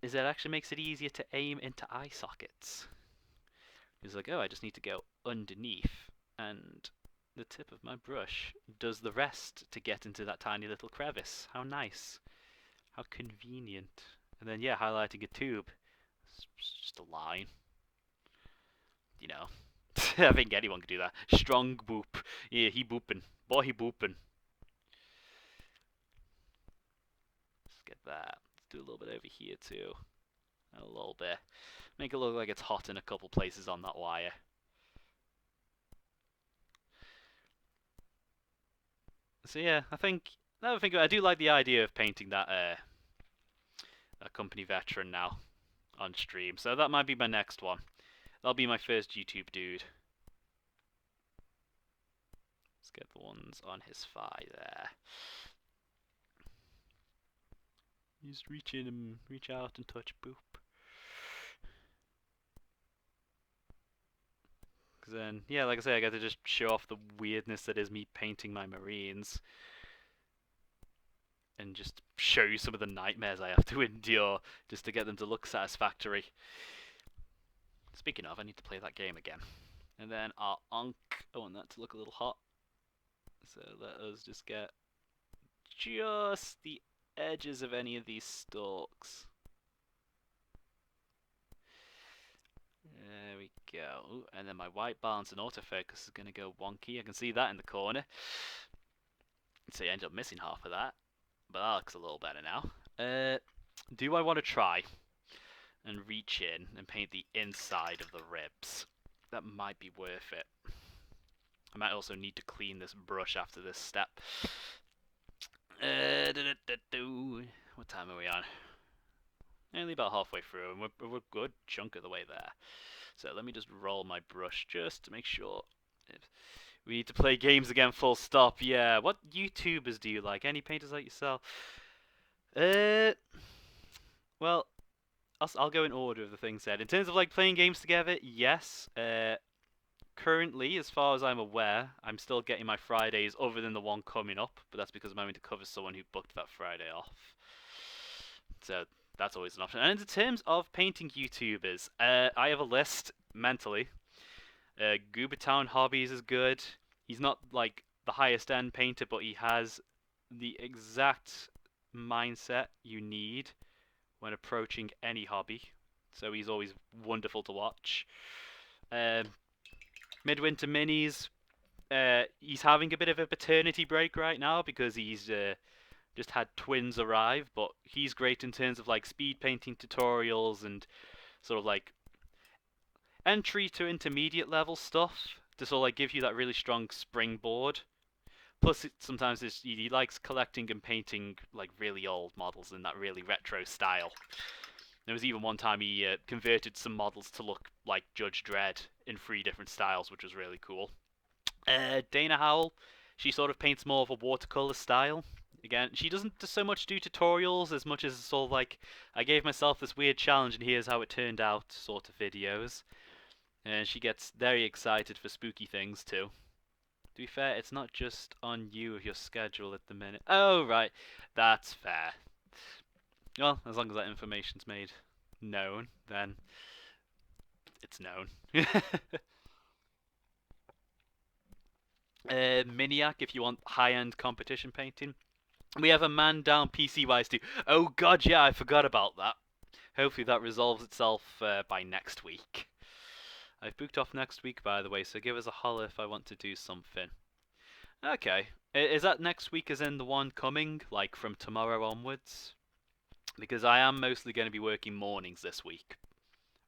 is that it actually makes it easier to aim into eye sockets. It's like, oh, I just need to go underneath, and the tip of my brush does the rest to get into that tiny little crevice. How nice. How convenient. And then, yeah, highlighting a tube. It's just a line. You know. I think anyone could do that. Strong boop. Yeah, he booping. Boy, he booping. Let's get that. Let's do a little bit over here, too. A little bit. Make it look like it's hot in a couple places on that wire. So yeah, I think I do like the idea of painting that a company veteran now on stream. So that might be my next one. That'll be my first YouTube dude. Let's get the ones on his thigh there. Just reach in and reach out and touch boop. Because then, yeah, like I say, I get to just show off the weirdness that is me painting my Marines. and just show you some of the nightmares I have to endure just to get them to look satisfactory. Speaking of, I need to play that game again. And then our Ankh. I want that to look a little hot. So let us just get just the edges of any of these stalks. There we go. Ooh, and then my white balance and autofocus is going to go wonky. I can see that in the corner. So you end up missing half of that. But that looks a little better now. Do I want to try and reach in and paint the inside of the ribs? That might be worth it. I might also need to clean this brush after this step. What time are we on? Only about halfway through, and we're a good chunk of the way there. So let me just roll my brush just to make sure. We need to play games again, full stop. Yeah, what YouTubers do you like? Any painters like yourself? Well, I'll go in order of the things said. In terms of like playing games together, yes. Currently, as far as I'm aware, I'm still getting my Fridays other than the one coming up, but that's because I'm having to cover someone who booked that Friday off. So that's always an option. And in terms of painting YouTubers, I have a list mentally. Goobertown Hobbies is good. He's not like the highest end painter, but he has the exact mindset you need when approaching any hobby. So he's always wonderful to watch. Midwinter Minis, he's having a bit of a paternity break right now because he's just had twins arrive, but he's great in terms of like speed painting tutorials and sort of like entry to intermediate level stuff to sort of like give you that really strong springboard. Plus, sometimes he likes collecting and painting like really old models in that really retro style. There was even one time he converted some models to look like Judge Dredd in 3 different styles, which was really cool. Dana Howell, she sort of paints more of a watercolor style. Again, she doesn't so much do tutorials as much as sort of like, I gave myself this weird challenge and here's how it turned out sort of videos. And she gets very excited for spooky things too. To be fair, it's not just on you of your schedule at the minute. Oh, right. That's fair. Well, as long as that information's made known, then it's known. Miniac, if you want high-end competition painting. We have a man down PC-wise too. Oh god, yeah, I forgot about that. Hopefully that resolves itself by next week. I've booked off next week, by the way, so give us a holler if I want to do something. Okay. Is that next week as in the one coming, like from tomorrow onwards? Because I am mostly going to be working mornings this week.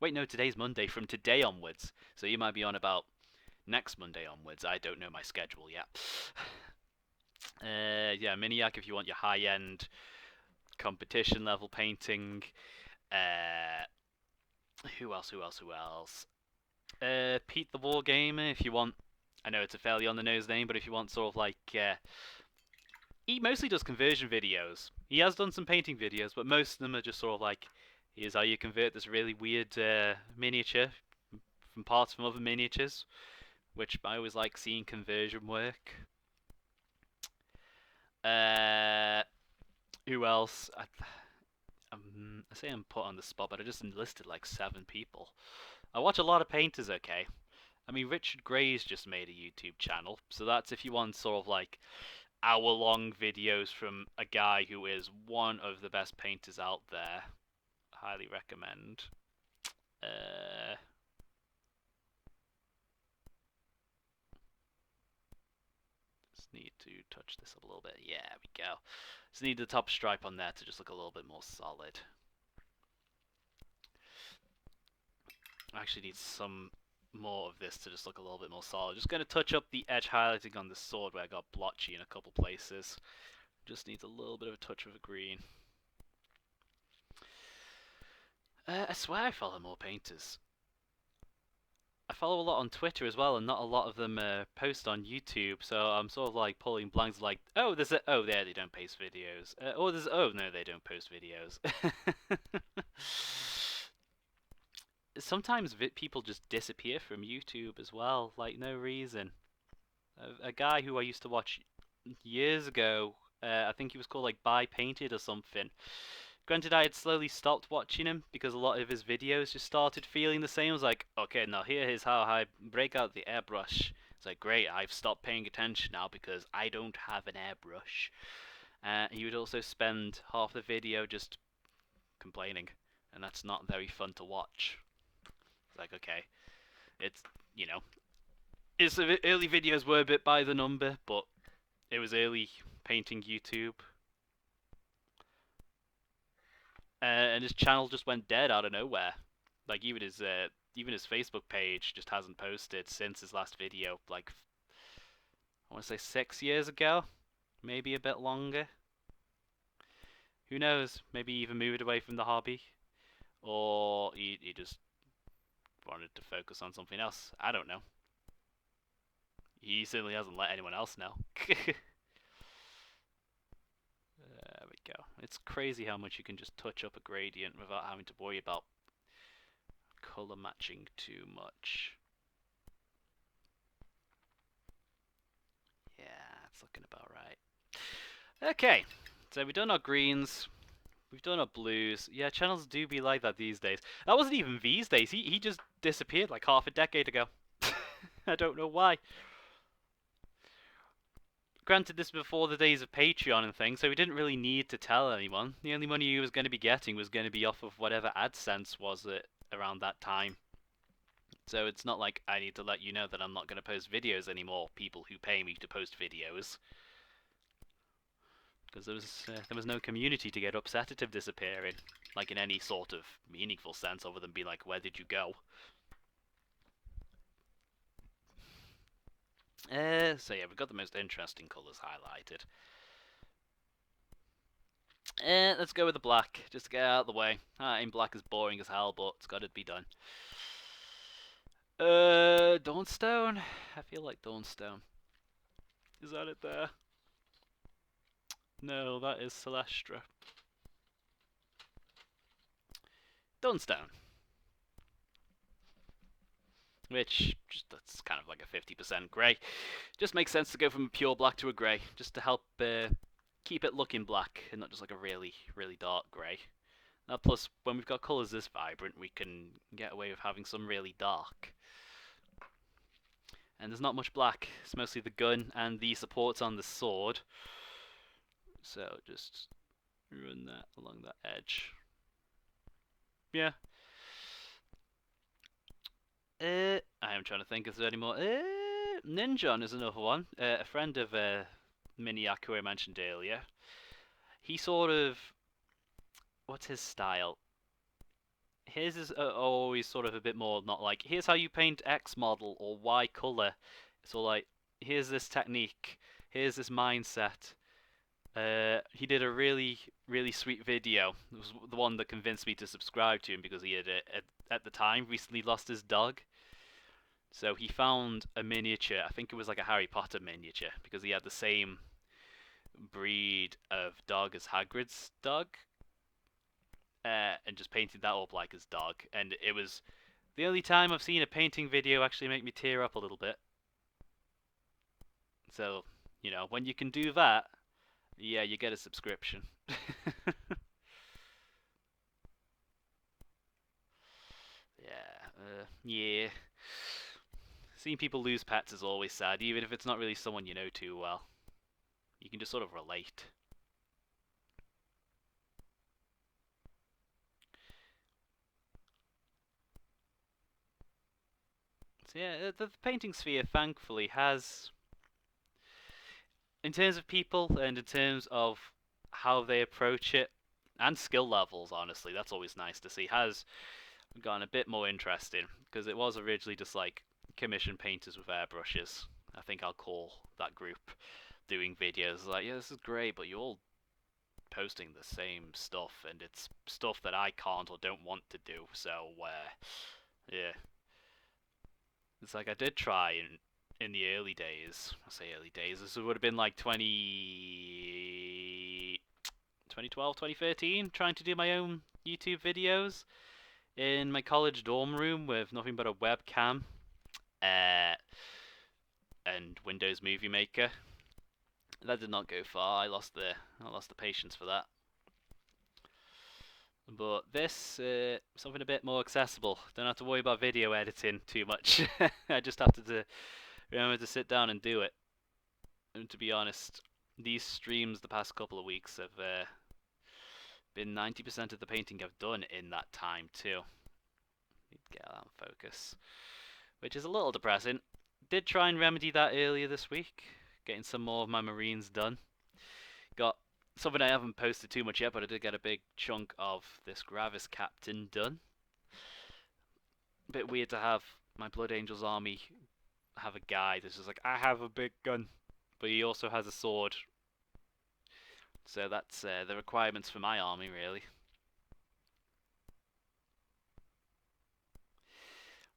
Wait, no, today's Monday. From today onwards. So you might be on about next Monday onwards. I don't know my schedule yet. Yeah, Miniac if you want your high-end competition level painting. Who else? Pete the Wargamer if you want. I know it's a fairly on-the-nose name, but if you want sort of like... he mostly does conversion videos. He has done some painting videos, but most of them are just sort of like, here's how you convert this really weird miniature from parts from other miniatures, which I always like seeing conversion work. Who else? I say I'm put on the spot, but I just enlisted like 7 people. I watch a lot of painters, okay? I mean, Richard Gray's just made a YouTube channel, so that's if you want sort of like hour-long videos from a guy who is one of the best painters out there. Highly recommend. Just need to touch this up a little bit. Yeah, we go. Just need the top stripe on there to just look a little bit more solid. I actually need some more of this to just look a little bit more solid. Just going to touch up the edge highlighting on the sword where I got blotchy in a couple places. Just needs a little bit of a touch of a green. I swear I follow more painters. I follow a lot on Twitter as well, and not a lot of them post on YouTube. So I'm sort of like pulling blanks, like, oh, there's a, oh, there they don't post videos. Oh no, they don't post videos. Sometimes people just disappear from YouTube as well, like no reason. A guy who I used to watch years ago I think he was called like Buy Painted or something. Granted, I had slowly stopped watching him because a lot of his videos just started feeling the same. I was like, okay, now here is how I break out the airbrush. It's like, great, I've stopped paying attention now because I don't have an airbrush. He would also spend half the video just complaining, and that's not very fun to watch. It's like, okay, it's, you know, his early videos were a bit by the number, but it was early painting YouTube. And his channel just went dead out of nowhere. Like even his Facebook page just hasn't posted since his last video. Like I want to say 6 years ago, maybe a bit longer. Who knows? Maybe he even moved away from the hobby, or he just wanted to focus on something else. I don't know. He certainly hasn't let anyone else know. There we go. It's crazy how much you can just touch up a gradient without having to worry about color matching too much. Yeah, it's looking about right. Okay, so we've done our greens, we've done our blues. Yeah, channels do be like that these days. That wasn't even these days. He just disappeared like half a decade ago. I don't know why. Granted, this was before the days of Patreon and things, so we didn't really need to tell anyone. The only money he was going to be getting was going to be off of whatever AdSense was around that time. So it's not like I need to let you know that I'm not going to post videos anymore, people who pay me to post videos. Because there was no community to get upset at him disappearing, like in any sort of meaningful sense, other than be like, where did you go? So yeah, we've got the most interesting colours highlighted. Let's go with the black, just to get out of the way. In black is boring as hell, but it's got to be done. Dawnstone? I feel like Dawnstone. Is that it there? No, that is Celestra. Dawnstone. Which, that's kind of like a 50% grey. Just makes sense to go from a pure black to a grey, just to help keep it looking black, and not just like a really, really dark grey. Now, plus, when we've got colours this vibrant, we can get away with having some really dark. And there's not much black, it's mostly the gun and the supports on the sword. So, just run that along that edge. Yeah. I am trying to think, is there any more? Ninjon is another one. A friend of Miniaku I mentioned earlier. He sort of... What's his style? His is always sort of a bit more not like, here's how you paint X model or Y color. So like, here's this technique, here's this mindset. He did a really, really sweet video. It was the one that convinced me to subscribe to him because he had, at the time, recently lost his dog. So he found a miniature, I think it was like a Harry Potter miniature, because he had the same breed of dog as Hagrid's dog. And just painted that up like his dog. And it was the only time I've seen a painting video actually make me tear up a little bit. So, you know, when you can do that, yeah, you get a subscription. Yeah. Seeing people lose pets is always sad, even if it's not really someone you know too well. You can just sort of relate. So yeah, the painting sphere thankfully has, in terms of people and in terms of how they approach it, and skill levels, honestly, that's always nice to see, has gotten a bit more interesting, because it was originally just like commission painters with airbrushes. I think I'll call that group, doing videos like, yeah, this is great, but you're all posting the same stuff, and it's stuff that I can't or don't want to do, so yeah. It's like I did try in the early days. I say early days, this would have been like 2012, 2013, trying to do my own YouTube videos in my college dorm room with nothing but a webcam and Windows Movie Maker. That did not go far. I lost the patience for that. But this, something a bit more accessible. Don't have to worry about video editing too much. I just have to remember to sit down and do it. And to be honest, these streams the past couple of weeks have been 90% of the painting I've done in that time too. Need to get that on focus, which is a little depressing. Did try and remedy that earlier this week, getting some more of my marines done. Got something I haven't posted too much yet, but I did get a big chunk of this Gravis Captain done. A bit weird to have my Blood Angels army have a guy that's just like, I have a big gun, but he also has a sword. So that's the requirements for my army, really.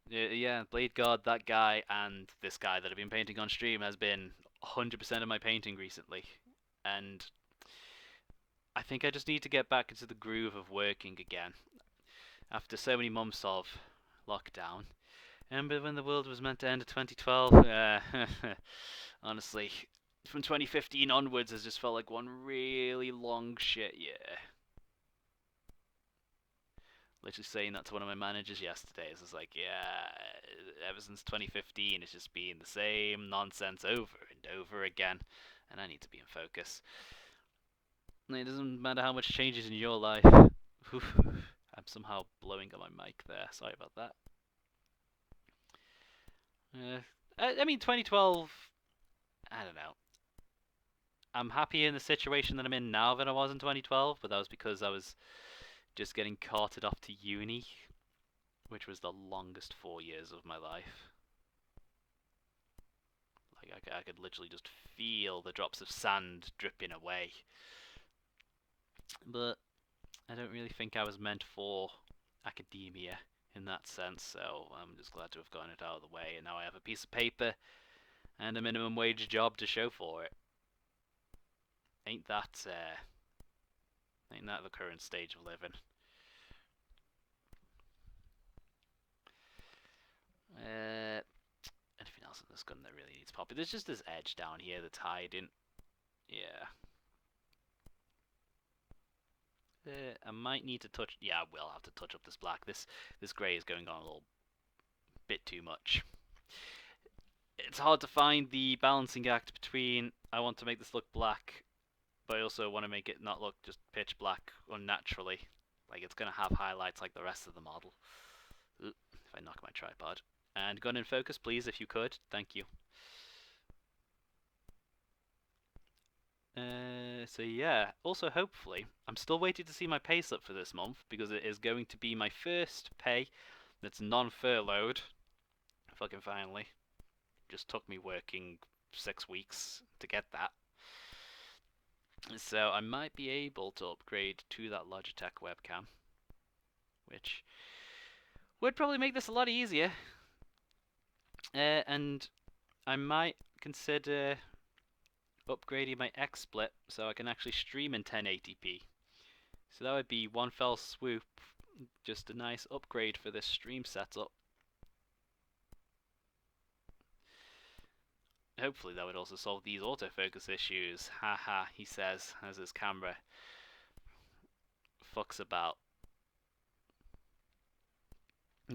Yeah, Blade Guard, that guy, and this guy that I've been painting on stream has been 100% of my painting recently. And I think I just need to get back into the groove of working again. After so many months of lockdown. Remember when the world was meant to end in 2012? Honestly, from 2015 onwards has just felt like one really long shit year. Literally saying that to one of my managers yesterday. It's just like, yeah, ever since 2015, it's just been the same nonsense over and over again, and I need to be in focus. It doesn't matter how much changes in your life. I'm somehow blowing on my mic there. Sorry about that. I mean, 2012. I don't know. I'm happier in the situation that I'm in now than I was in 2012, but that was because I was just getting carted off to uni, which was the longest 4 years of my life. Like I could literally just feel the drops of sand dripping away. But I don't really think I was meant for academia in that sense, so I'm just glad to have gotten it out of the way, and now I have a piece of paper and a minimum wage job to show for it. Ain't that the current stage of living? Anything else in this gun that really needs popping? There's just this edge down here that's hiding. Yeah. I might need to touch. Yeah, I will have to touch up this black. This grey is going on a little bit too much. It's hard to find the balancing act between I want to make this look black, but I also want to make it not look just pitch black unnaturally. Like it's gonna have highlights like the rest of the model. Ooh, if I knock my tripod. And gun in focus, please, if you could. Thank you. So yeah, also hopefully, I'm still waiting to see my pay slip for this month because it is going to be my first pay that's non-furloughed. Fucking finally. Just took me working 6 weeks to get that. So I might be able to upgrade to that Logitech webcam, which would probably make this a lot easier. And I might consider upgrading my XSplit so I can actually stream in 1080p. So that would be one fell swoop, just a nice upgrade for this stream setup. Hopefully that would also solve these autofocus issues. Haha, he says as his camera fucks about.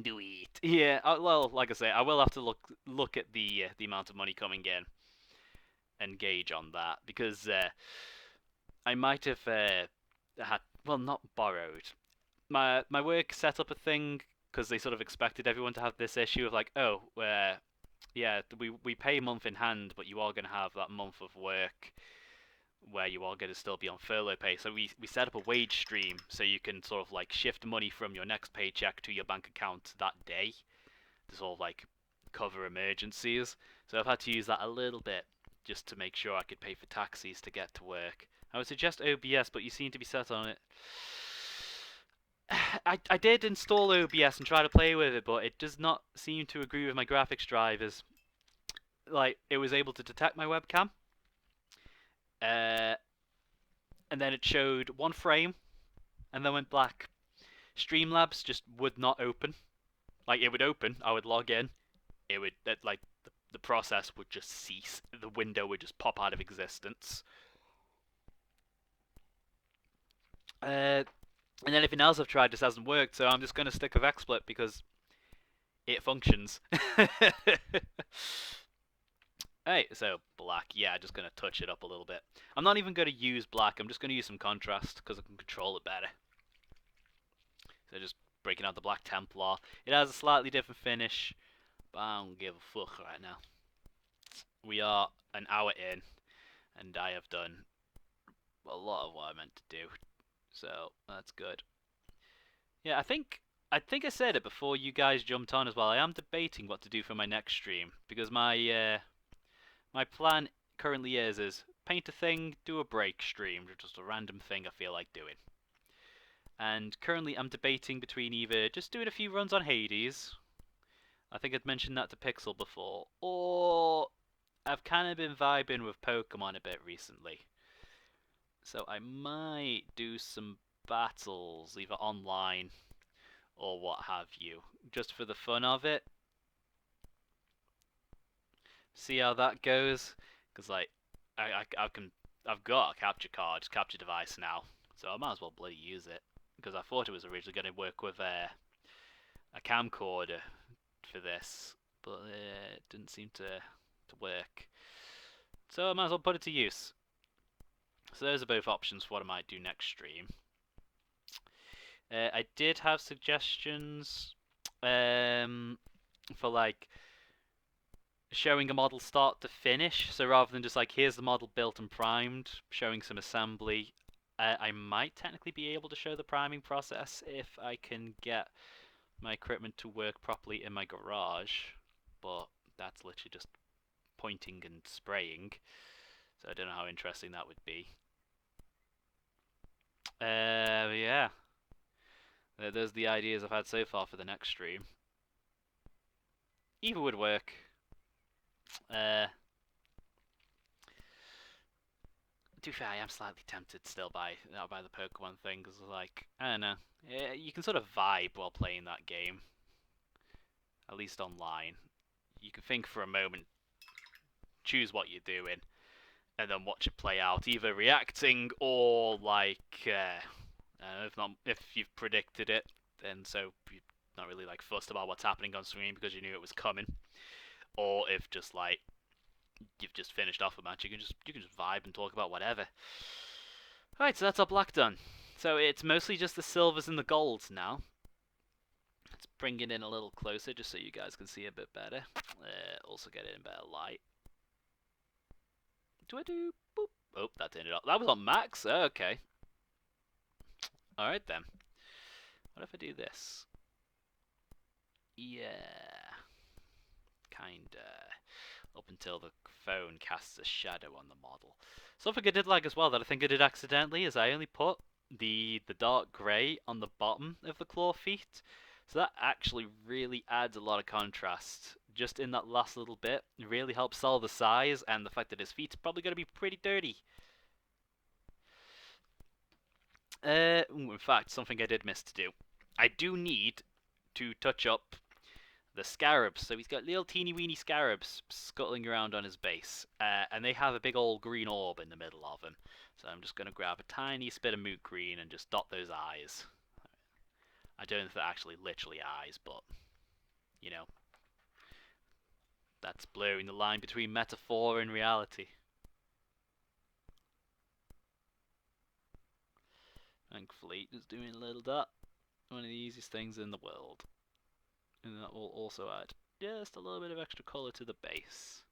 Do it. Yeah, well, like I say, I will have to look at the amount of money coming in and gauge on that, because I might have had, well, not borrowed. My work set up a thing because they sort of expected everyone to have this issue of like, oh, yeah, we pay a month in hand, but you are going to have that month of work where you are going to still be on furlough pay. So we set up a wage stream so you can sort of like shift money from your next paycheck to your bank account that day to sort of like cover emergencies. So I've had to use that a little bit just to make sure I could pay for taxis to get to work. I would suggest OBS, but you seem to be set on it. I did install OBS and try to play with it, but it does not seem to agree with my graphics drivers. Like, it was able to detect my webcam, and then it showed one frame, and then went black. Streamlabs just would not open. Like, it would open, I would log in, it would, like, the process would just cease. The window would just pop out of existence. And anything else I've tried just hasn't worked, so I'm just going to stick with XSplit because it functions. Hey, so black, yeah, just going to touch it up a little bit. I'm not even going to use black, I'm just going to use some contrast because I can control it better. So just breaking out the Black Templar. It has a slightly different finish, but I don't give a fuck right now. We are an hour in, and I have done a lot of what I meant to do, so that's good. Yeah, I think I said it before you guys jumped on as well. I am debating what to do for my next stream because my plan currently is paint a thing, do a break stream, just a random thing I feel like doing. And currently I'm debating between either just doing a few runs on Hades, I think I'd mentioned that to Pixel before, or I've kind of been vibing with Pokemon a bit recently. So I might do some battles, either online or what have you, just for the fun of it. See how that goes, because like I've got a capture device now, so I might as well bloody use it. Because I thought it was originally going to work with a camcorder for this, but it didn't seem to work. So I might as well put it to use. So those are both options for what I might do next stream. I did have suggestions for like showing a model start to finish. So rather than just like here's the model built and primed, showing some assembly. I might technically be able to show the priming process if I can get my equipment to work properly in my garage, but that's literally just pointing and spraying, so I don't know how interesting that would be. Yeah. Those are the ideas I've had so far for the next stream. Either would work. To be fair, I am slightly tempted still by the Pokemon thing, because like, I don't know, you can sort of vibe while playing that game, at least online. You can think for a moment, choose what you're doing, and then watch it play out, either reacting or like, if you've predicted it, then so you're not really like fussed about what's happening on screen because you knew it was coming, or if just like you've just finished off a match, you can just vibe and talk about whatever. Right, so that's our black done. So it's mostly just the silvers and the golds now. Let's bring it in a little closer just so you guys can see a bit better. Also get it in better light. Do I do? Boop. Oh, that turned it off. That was on max? Okay. Alright then. What if I do this? Yeah. Kinda. Up until the phone casts a shadow on the model. Something I did like as well that I think I did accidentally is I only put the dark grey on the bottom of the claw feet. So that actually really adds a lot of contrast. Just in that last little bit, it really helps sell the size and the fact that his feet's probably going to be pretty dirty. In fact, something I did miss to do. I do need to touch up the scarabs. So he's got little teeny weeny scarabs scuttling around on his base, and they have a big old green orb in the middle of them. So I'm just going to grab a tiny bit of moot green and just dot those eyes. I don't know if they're actually literally eyes, but you know, that's blurring the line between metaphor and reality. Thankfully, just doing a little dot. One of the easiest things in the world. And that will also add just a little bit of extra colour to the base.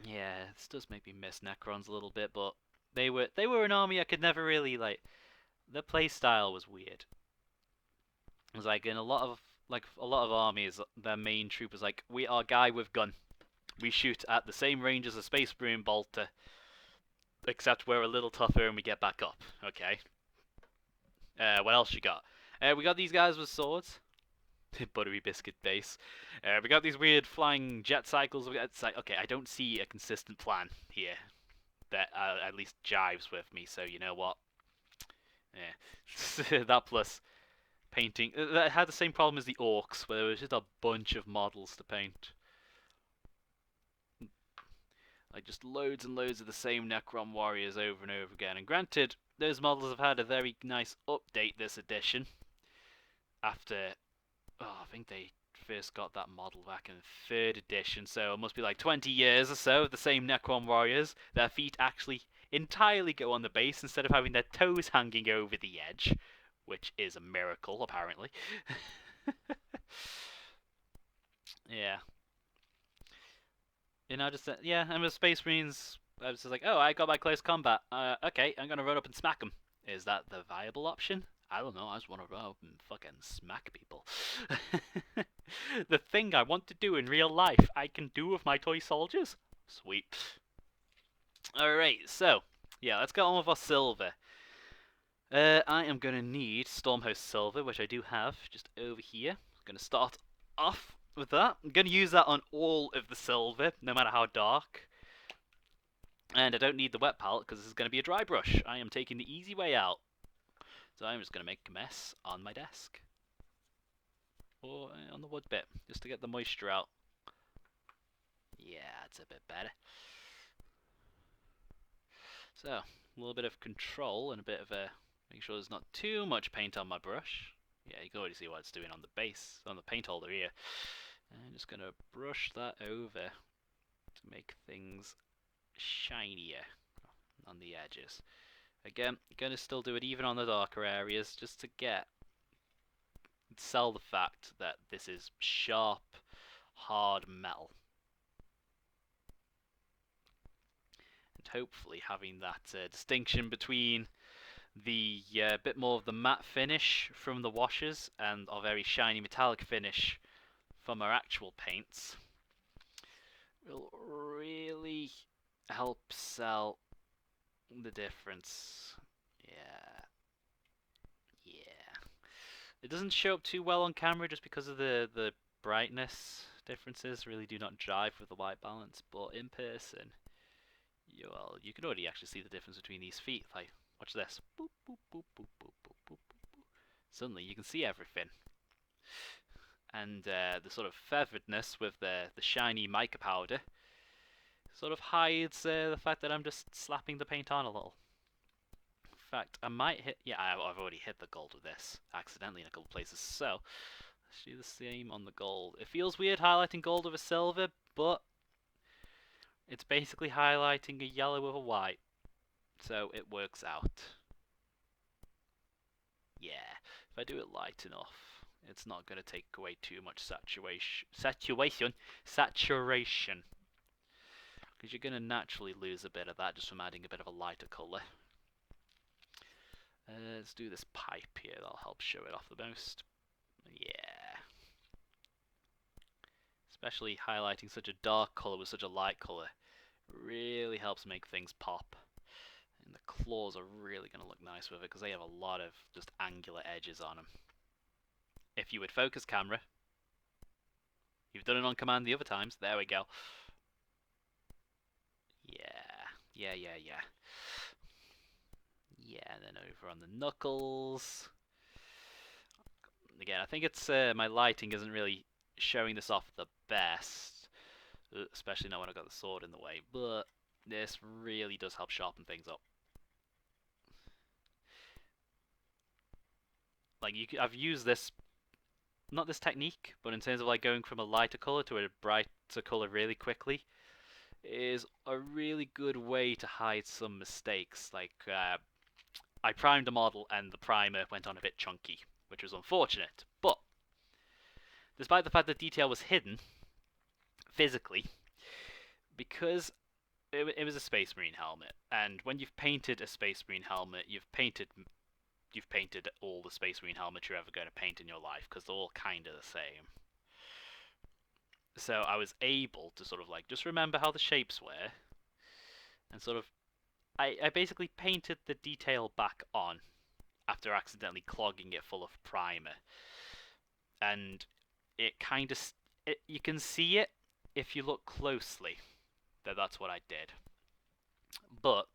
Yeah, this does make me miss Necrons a little bit, but they were an army I could never really like. Their playstyle was weird. It was like in a lot of armies, their main troop was like, we are guy with gun. We shoot at the same range as a Space Marine bolter, except we're a little tougher and we get back up. Okay. What else you got? We got these guys with swords. Buttery biscuit base. We got these weird flying jet cycles. It's like, okay, I don't see a consistent plan here that at least jives with me. So you know what? Yeah, that plus painting. That had the same problem as the orcs, where there was just a bunch of models to paint. Like just loads and loads of the same Necron warriors over and over again. And granted, those models have had a very nice update this edition. After, I think they first got that model back in 3rd edition, so it must be like 20 years or so of the same Necron warriors. Their feet actually entirely go on the base instead of having their toes hanging over the edge, which is a miracle, apparently. Yeah. Yeah, and with Space Marines, I was just like, oh, I got my close combat. Okay, I'm gonna run up and smack them. Is that the viable option? I don't know, I just want to run up and fucking smack people. The thing I want to do in real life, I can do with my toy soldiers. Sweet. Alright, so, yeah, let's get on with our silver. I am gonna need Stormhost Silver, which I do have just over here. I'm gonna start off with that. I'm going to use that on all of the silver, no matter how dark. And I don't need the wet palette because this is going to be a dry brush. I am taking the easy way out. So I'm just going to make a mess on my desk. Or on the wood bit, just to get the moisture out. Yeah, it's a bit better. So, a little bit of control and a bit of a... Make sure there's not too much paint on my brush. Yeah, you can already see what it's doing on the base, on the paint holder here. And I'm just going to brush that over to make things shinier on the edges. Again, going to still do it even on the darker areas, just to sell the fact that this is sharp, hard metal. And hopefully having that distinction between the bit more of the matte finish from the washes and our very shiny metallic finish from our actual paints will really help sell the difference. Yeah. It doesn't show up too well on camera just because of the brightness differences really do not jive with the white balance, but in person, you can already actually see the difference between these feet. Like, watch this. Boop, boop, boop, boop, boop, boop, boop, boop. Suddenly you can see everything. And the sort of featheredness with the shiny mica powder sort of hides the fact that I'm just slapping the paint on a little. In fact, I might hit... Yeah, I've already hit the gold with this accidentally in a couple places. So, let's do the same on the gold. It feels weird highlighting gold with a silver, but it's basically highlighting a yellow with a white. So, it works out. Yeah, if I do it light enough, it's not going to take away too much saturation. Because you're going to naturally lose a bit of that just from adding a bit of a lighter colour. Let's do this pipe here, that'll help show it off the most. Yeah. Especially highlighting such a dark colour with such a light colour really helps make things pop. And the claws are really going to look nice with it because they have a lot of just angular edges on them. If you would focus camera, you've done it on command the other times, there we go. Yeah, and then over on the knuckles. Again, I think it's my lighting isn't really showing this off the best, especially not when I've got the sword in the way, but this really does help sharpen things up. Like, I've used this, not this technique, but in terms of like going from a lighter colour to a brighter colour really quickly, is a really good way to hide some mistakes. Like, I primed a model and the primer went on a bit chunky, which was unfortunate, but despite the fact that detail was hidden physically, because it was a Space Marine helmet, and when you've painted a Space Marine helmet, you've painted all the Space Marine helmets you're ever going to paint in your life, because they're all kind of the same. So I was able to sort of like just remember how the shapes were, and sort of I basically painted the detail back on after accidentally clogging it full of primer, and it kind of you can see it if you look closely that that's what I did. But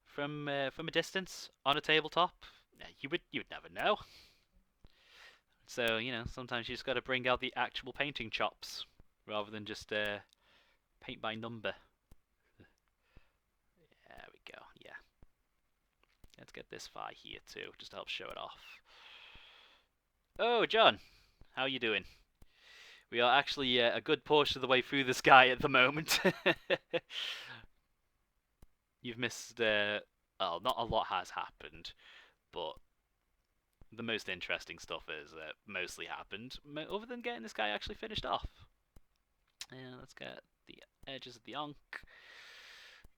from a distance on a tabletop, you'd never know. So, you know, sometimes you just got to bring out the actual painting chops rather than just paint by number. There we go. Yeah. Let's get this fire here too, just to help show it off. Oh, John, how you doing? We are actually a good portion of the way through the sky at the moment. You've missed, well, not a lot has happened, but the most interesting stuff is mostly happened, other than getting this guy actually finished off. And let's get the edges of the Ankh,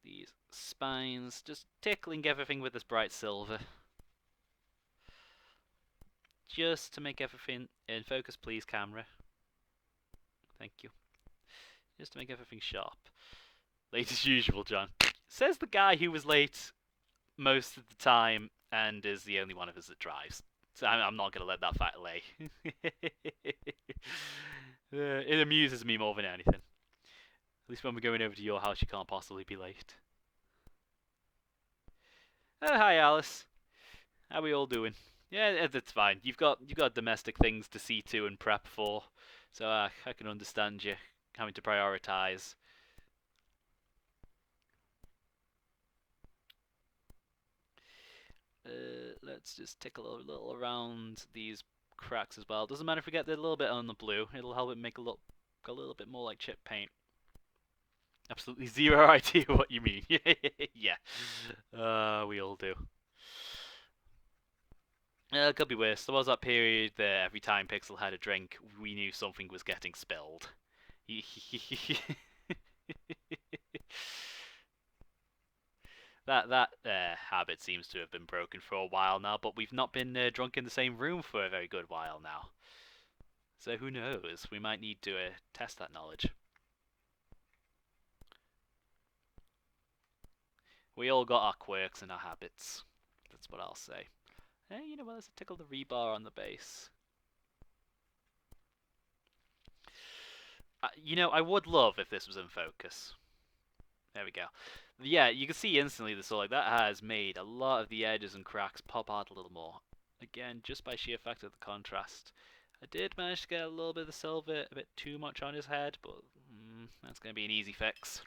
these spines, just tickling everything with this bright silver. Just to make everything in focus, please, camera. Thank you. Just to make everything sharp. Late as usual, John. Says the guy who was late most of the time and is the only one of us that drives. So I'm not going to let that fact lay. It amuses me more than anything. At least when we're going over to your house, you can't possibly be late. Oh, hi, Alice. How are we all doing? Yeah, that's fine. You've got domestic things to see to and prep for, so I can understand you having to prioritize. Let's just tickle a little around these cracks as well. Doesn't matter if we get a little bit on the blue. It'll help it make it look a little bit more like chip paint. Absolutely zero idea what you mean. Yeah. We all do. It could be worse. There was that period there every time Pixel had a drink, we knew something was getting spilled. That habit seems to have been broken for a while now, but we've not been drunk in the same room for a very good while now. So who knows? We might need to test that knowledge. We all got our quirks and our habits. That's what I'll say. Hey, you know what? Let's tickle the rebar on the base. You know, I would love if this was in focus. There we go. Yeah, you can see instantly the like that has made a lot of the edges and cracks pop out a little more. Again, just by sheer effect of the contrast. I did manage to get a little bit of the silver a bit too much on his head, but that's going to be an easy fix.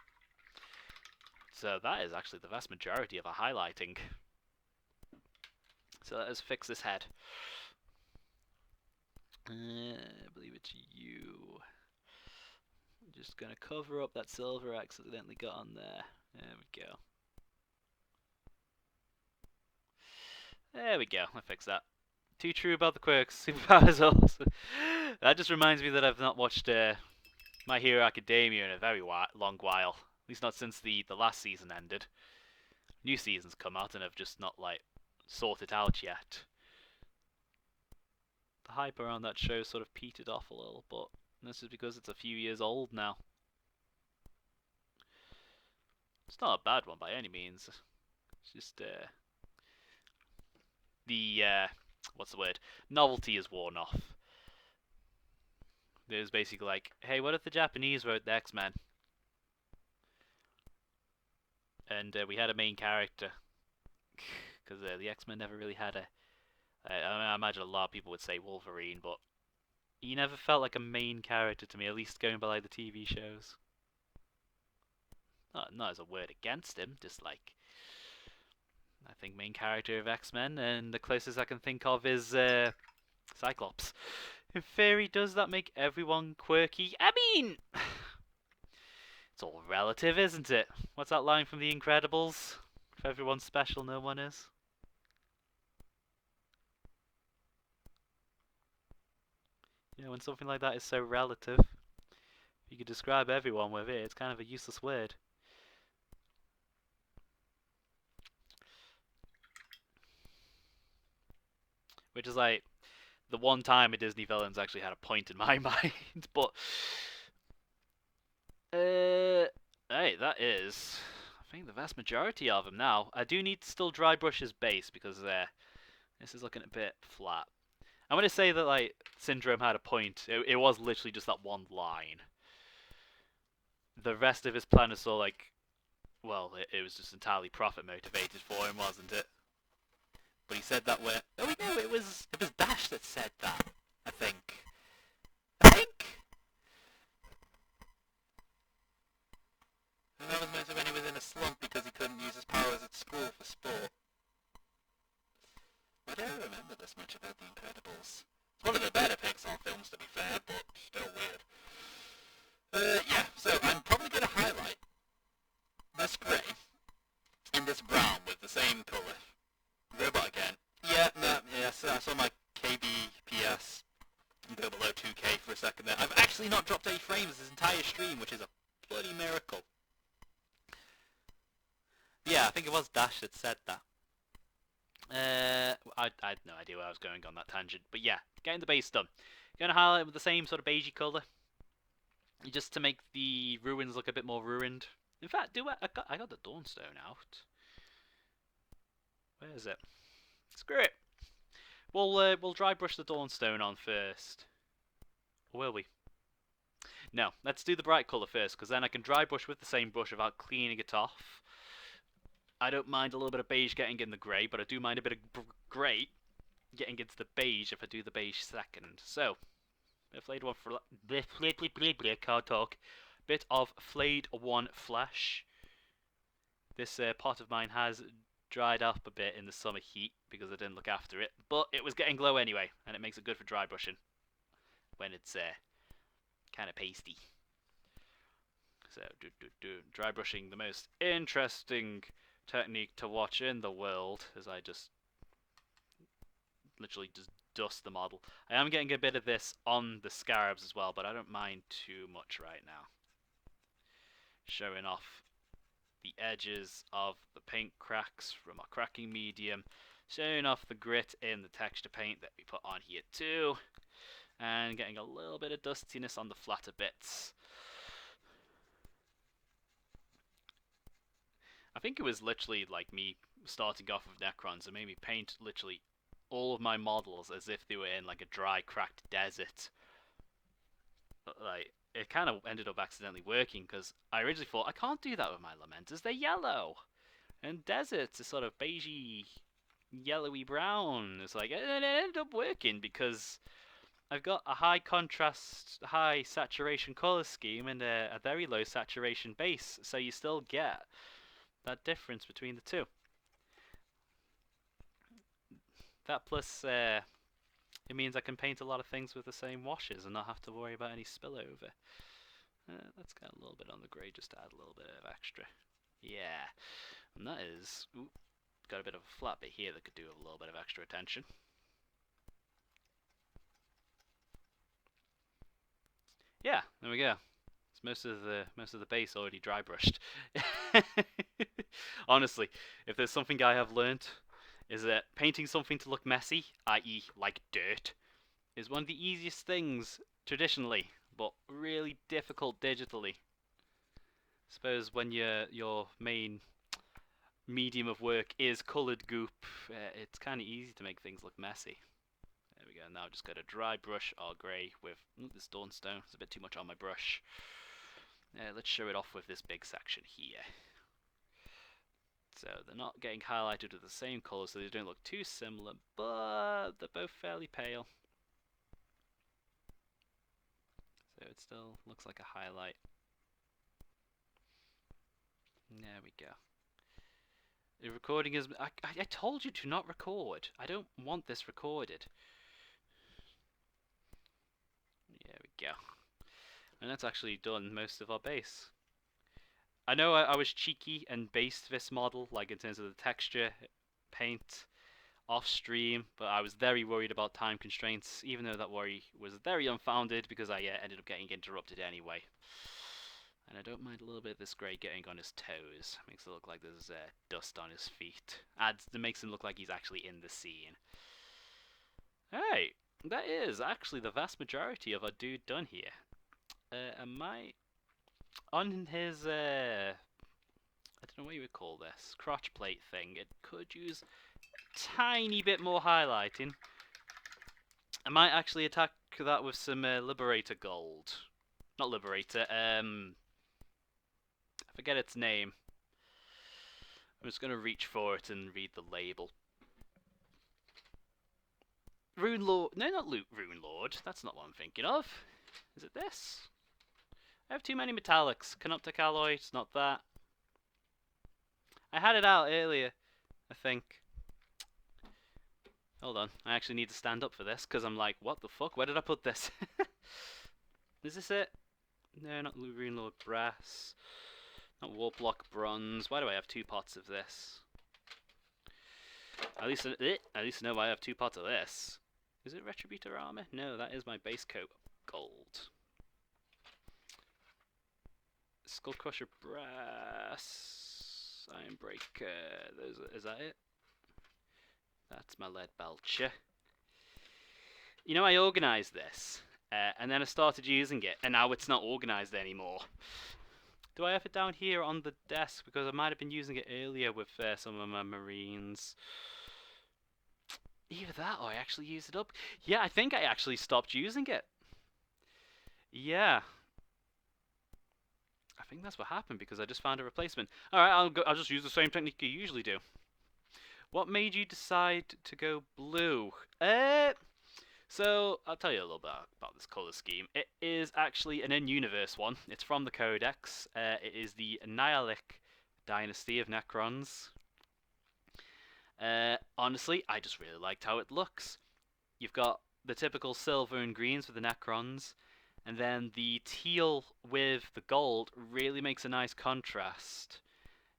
So that is actually the vast majority of our highlighting. So let us fix this head. I believe it's you. I'm just going to cover up that silver I accidentally got on there. There we go. There we go. I fixed that. Too true about the quirks. Superpowers also. That just reminds me that I've not watched My Hero Academia in a very long while. At least not since the last season ended. New seasons come out and I've just not like sorted out yet. The hype around that show sort of petered off a little, but this is because it's a few years old now. It's not a bad one by any means. It's just the what's the word? Novelty is worn off. There's basically like, hey, what if the Japanese wrote the X-Men? And we had a main character. Because the X-Men never really had a... I imagine a lot of people would say Wolverine, but he never felt like a main character to me, at least going by like the TV shows. Not as a word against him, just like... I think main character of X-Men, and the closest I can think of is Cyclops. In theory, does that make everyone quirky? I mean... It's all relative, isn't it? What's that line from The Incredibles? If everyone's special, no one is. You know, when something like that is so relative, if you could describe everyone with it, it's kind of a useless word. Which is like the one time a Disney villain's actually had a point in my mind, but hey, that is, I think, the vast majority of them now. I do need to still dry brush his base because this is looking a bit flat. I'm gonna say that like Syndrome had a point. It was literally just that one line. The rest of his plan is so like, well, it was just entirely profit motivated for him, wasn't it? But he said that where... Oh, no, it was Dash that said that. I think. I think. And that was mostly when he was in a slump because he couldn't use his powers at school for sport. I don't remember this much about The Incredibles. It's one of the better Pixar films, to be fair, but still weird. Yeah, so I'm probably going to highlight this grey and this brown with the same colour. Robot again. Yeah, no, yes, I saw my KBPS go below 2K for a second there. I've actually not dropped any frames this entire stream, which is a bloody miracle. Yeah, I think it was Dash that said that. I had no idea where I was going on that tangent, but yeah, getting the base done. Going to highlight it with the same sort of beigey colour, just to make the ruins look a bit more ruined. In fact, I got the Dawnstone out. Where is it? Screw it. We'll dry brush the Dawnstone on first. Or will we? No, let's do the bright colour first, because then I can dry brush with the same brush without cleaning it off. I don't mind a little bit of beige getting in the grey, but I do mind a bit of grey getting into the beige if I do the beige second. So, bit of flayed one for can't talk. Bit of flayed one flesh. This pot of mine has dried up a bit in the summer heat because I didn't look after it, but it was getting glow anyway, and it makes it good for dry brushing when it's kind of pasty. So, dry brushing, the most interesting technique to watch in the world, as I just literally just dust the model. I am getting a bit of this on the scarabs as well, but I don't mind too much right now. Showing off the edges of the paint cracks from our cracking medium, showing off the grit in the texture paint that we put on here too, and getting a little bit of dustiness on the flatter bits. I think it was literally like me starting off with Necrons and made me paint literally all of my models as if they were in like a dry, cracked desert. Like, it kind of ended up accidentally working because I originally thought I can't do that with my Lamenters, they're yellow, and deserts are sort of beigey, yellowy brown. It's like it ended up working because I've got a high contrast, high saturation color scheme and a very low saturation base, so you still get that difference between the two. That plus, it means I can paint a lot of things with the same washes and not have to worry about any spillover. Let's get a little bit on the grey just to add a little bit of extra. Yeah, and that is got a bit of a flat bit here that could do with a little bit of extra attention. Yeah, there we go. It's most of the base already dry brushed. Honestly, if there's something I have learnt, is that painting something to look messy, i.e. like dirt, is one of the easiest things traditionally, but really difficult digitally. I suppose when your main medium of work is coloured goop, it's kind of easy to make things look messy. There we go. Now just got a dry brush or grey with this Dawnstone. It's a bit too much on my brush. Let's show it off with this big section here. So they're not getting highlighted with the same colour, so they don't look too similar, but they're both fairly pale. So it still looks like a highlight. There we go. The recording is... I told you to not record. I don't want this recorded. There we go. And that's actually done most of our base. I know I was cheeky and based this model, like in terms of the texture, paint, off stream, but I was very worried about time constraints, even though that worry was very unfounded because I ended up getting interrupted anyway. And I don't mind a little bit of this grey getting on his toes. Makes it look like there's dust on his feet. It makes him look like he's actually in the scene. Hey, that is actually the vast majority of our dude done here. On his, I don't know what you would call this, crotch plate thing, it could use a tiny bit more highlighting. I might actually attack that with some Liberator Gold. Not Liberator, I forget its name. I'm just going to reach for it and read the label. Rune Lord. No, not Rune Lord. That's not what I'm thinking of. Is it this? I have too many metallics. Canoptic alloy. It's not that. I had it out earlier, I think. Hold on. I actually need to stand up for this because I'm like, what the fuck? Where did I put this? Is this it? No, not Rune Lord brass. Not Warplock bronze. Why do I have 2 pots of this? At least I know I have 2 pots of this. Is it Retributor armor? No, that is my base coat. Gold. Skull Crusher brass. Iron Breaker. Is that it? That's my lead belcher. You know, I organised this, and then I started using it, and now it's not organised anymore. Do I have it down here on the desk? Because I might have been using it earlier with some of my marines. Either that or I actually used it up. Yeah, I think I actually stopped using it. Yeah. I think that's what happened because I just found a replacement. Alright, I'll just use the same technique you usually do. What made you decide to go blue? So, I'll tell you a little bit about this colour scheme. It is actually an in-universe one. It's from the Codex. It is the Nihilik dynasty of Necrons. Honestly, I just really liked how it looks. You've got the typical silver and greens with the Necrons, and then the teal with the gold really makes a nice contrast.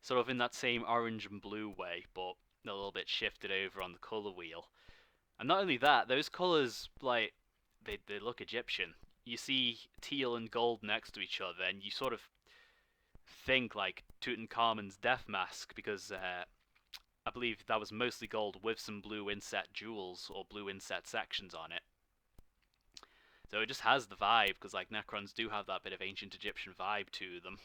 Sort of in that same orange and blue way, but a little bit shifted over on the colour wheel. And not only that, those colours, like, they look Egyptian. You see teal and gold next to each other, and you sort of think like Tutankhamun's death mask, because I believe that was mostly gold with some blue inset jewels or blue inset sections on it. So it just has the vibe, because like Necrons do have that bit of ancient Egyptian vibe to them.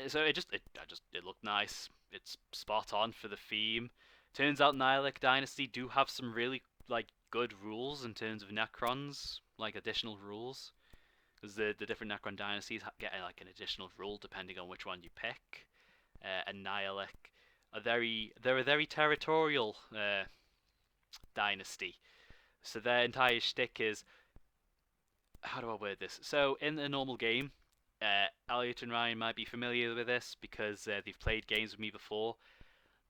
So it looked nice. It's spot on for the theme. Turns out Nihilik Dynasty do have some really like good rules in terms of Necrons, like additional rules, because the different Necron dynasties get like an additional rule depending on which one you pick. And Nihilik they're a very territorial dynasty. So their entire shtick is, how do I word this? So in a normal game, Elliot and Ryan might be familiar with this because they've played games with me before.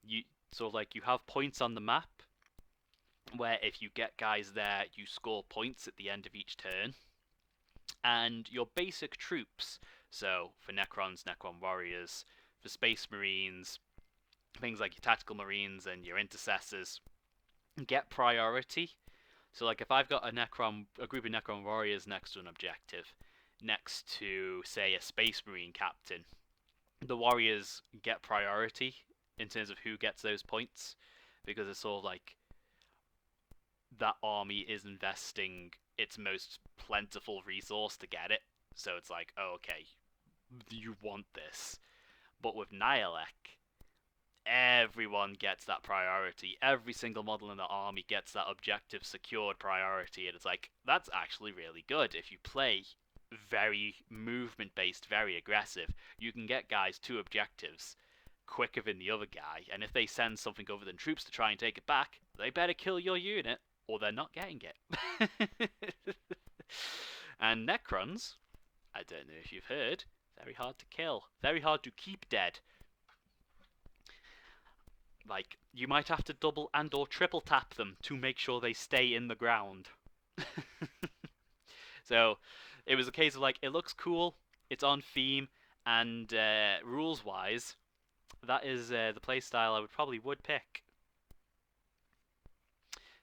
You sort of like you have points on the map where if you get guys there, you score points at the end of each turn. And your basic troops, so for Necrons, Necron Warriors, for Space Marines, things like your Tactical Marines and your Intercessors, get priority. So like if I've got a group of Necron Warriors next to an objective, next to, say, a Space Marine captain, the Warriors get priority in terms of who gets those points, because it's sort of like that army is investing its most plentiful resource to get it. So it's like, oh, okay, you want this. But with Nihilik, everyone gets that priority. Every single model in the army gets that objective secured priority, and it's like, that's actually really good. If you play very movement based, very aggressive, you can get guys 2 objectives quicker than the other guy, and if they send something over than troops to try and take it back, they better kill your unit or they're not getting it. And Necrons, I don't know if you've heard, very hard to kill, very hard to keep dead. Like, you might have to double and or triple tap them to make sure they stay in the ground. So it was a case of like, it looks cool, it's on theme, and rules wise, that is the playstyle I probably would pick.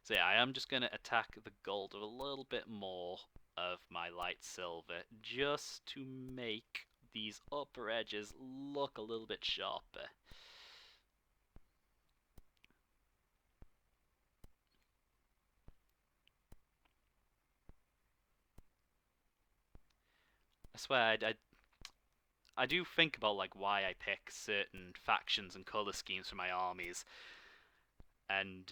So yeah, I am just going to attack the gold with a little bit more of my light silver, just to make these upper edges look a little bit sharper. I swear, I do think about like why I pick certain factions and color schemes for my armies, and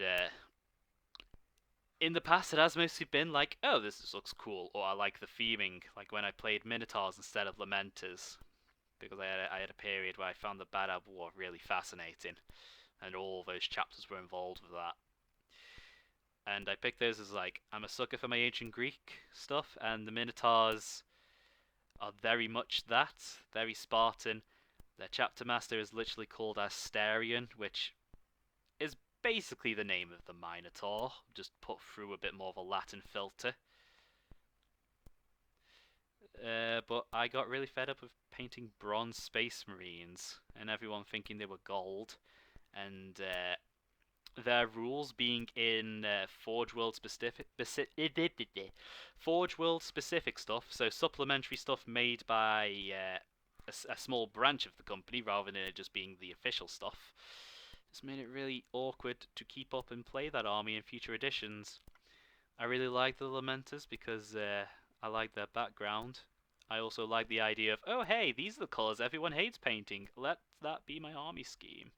in the past it has mostly been like, oh, this just looks cool, or I like the theming, like when I played Minotaurs instead of Lamenters, because I had a period where I found the Badab War really fascinating, and all those chapters were involved with that. and I picked those as like I'm a sucker for my ancient Greek stuff, and the Minotaurs are very much that, very Spartan. Their chapter master is literally called Asterion, which is basically the name of the Minotaur, just put through a bit more of a Latin filter. But I got really fed up with painting bronze space marines and everyone thinking they were gold, and their rules being in Forge World specific stuff, so supplementary stuff made by a small branch of the company rather than it just being the official stuff. This made it really awkward to keep up and play that army in future editions. I really like the Lamenters because I like their background. I also like the idea of, oh hey, these are the colours everyone hates painting. Let that be my army scheme.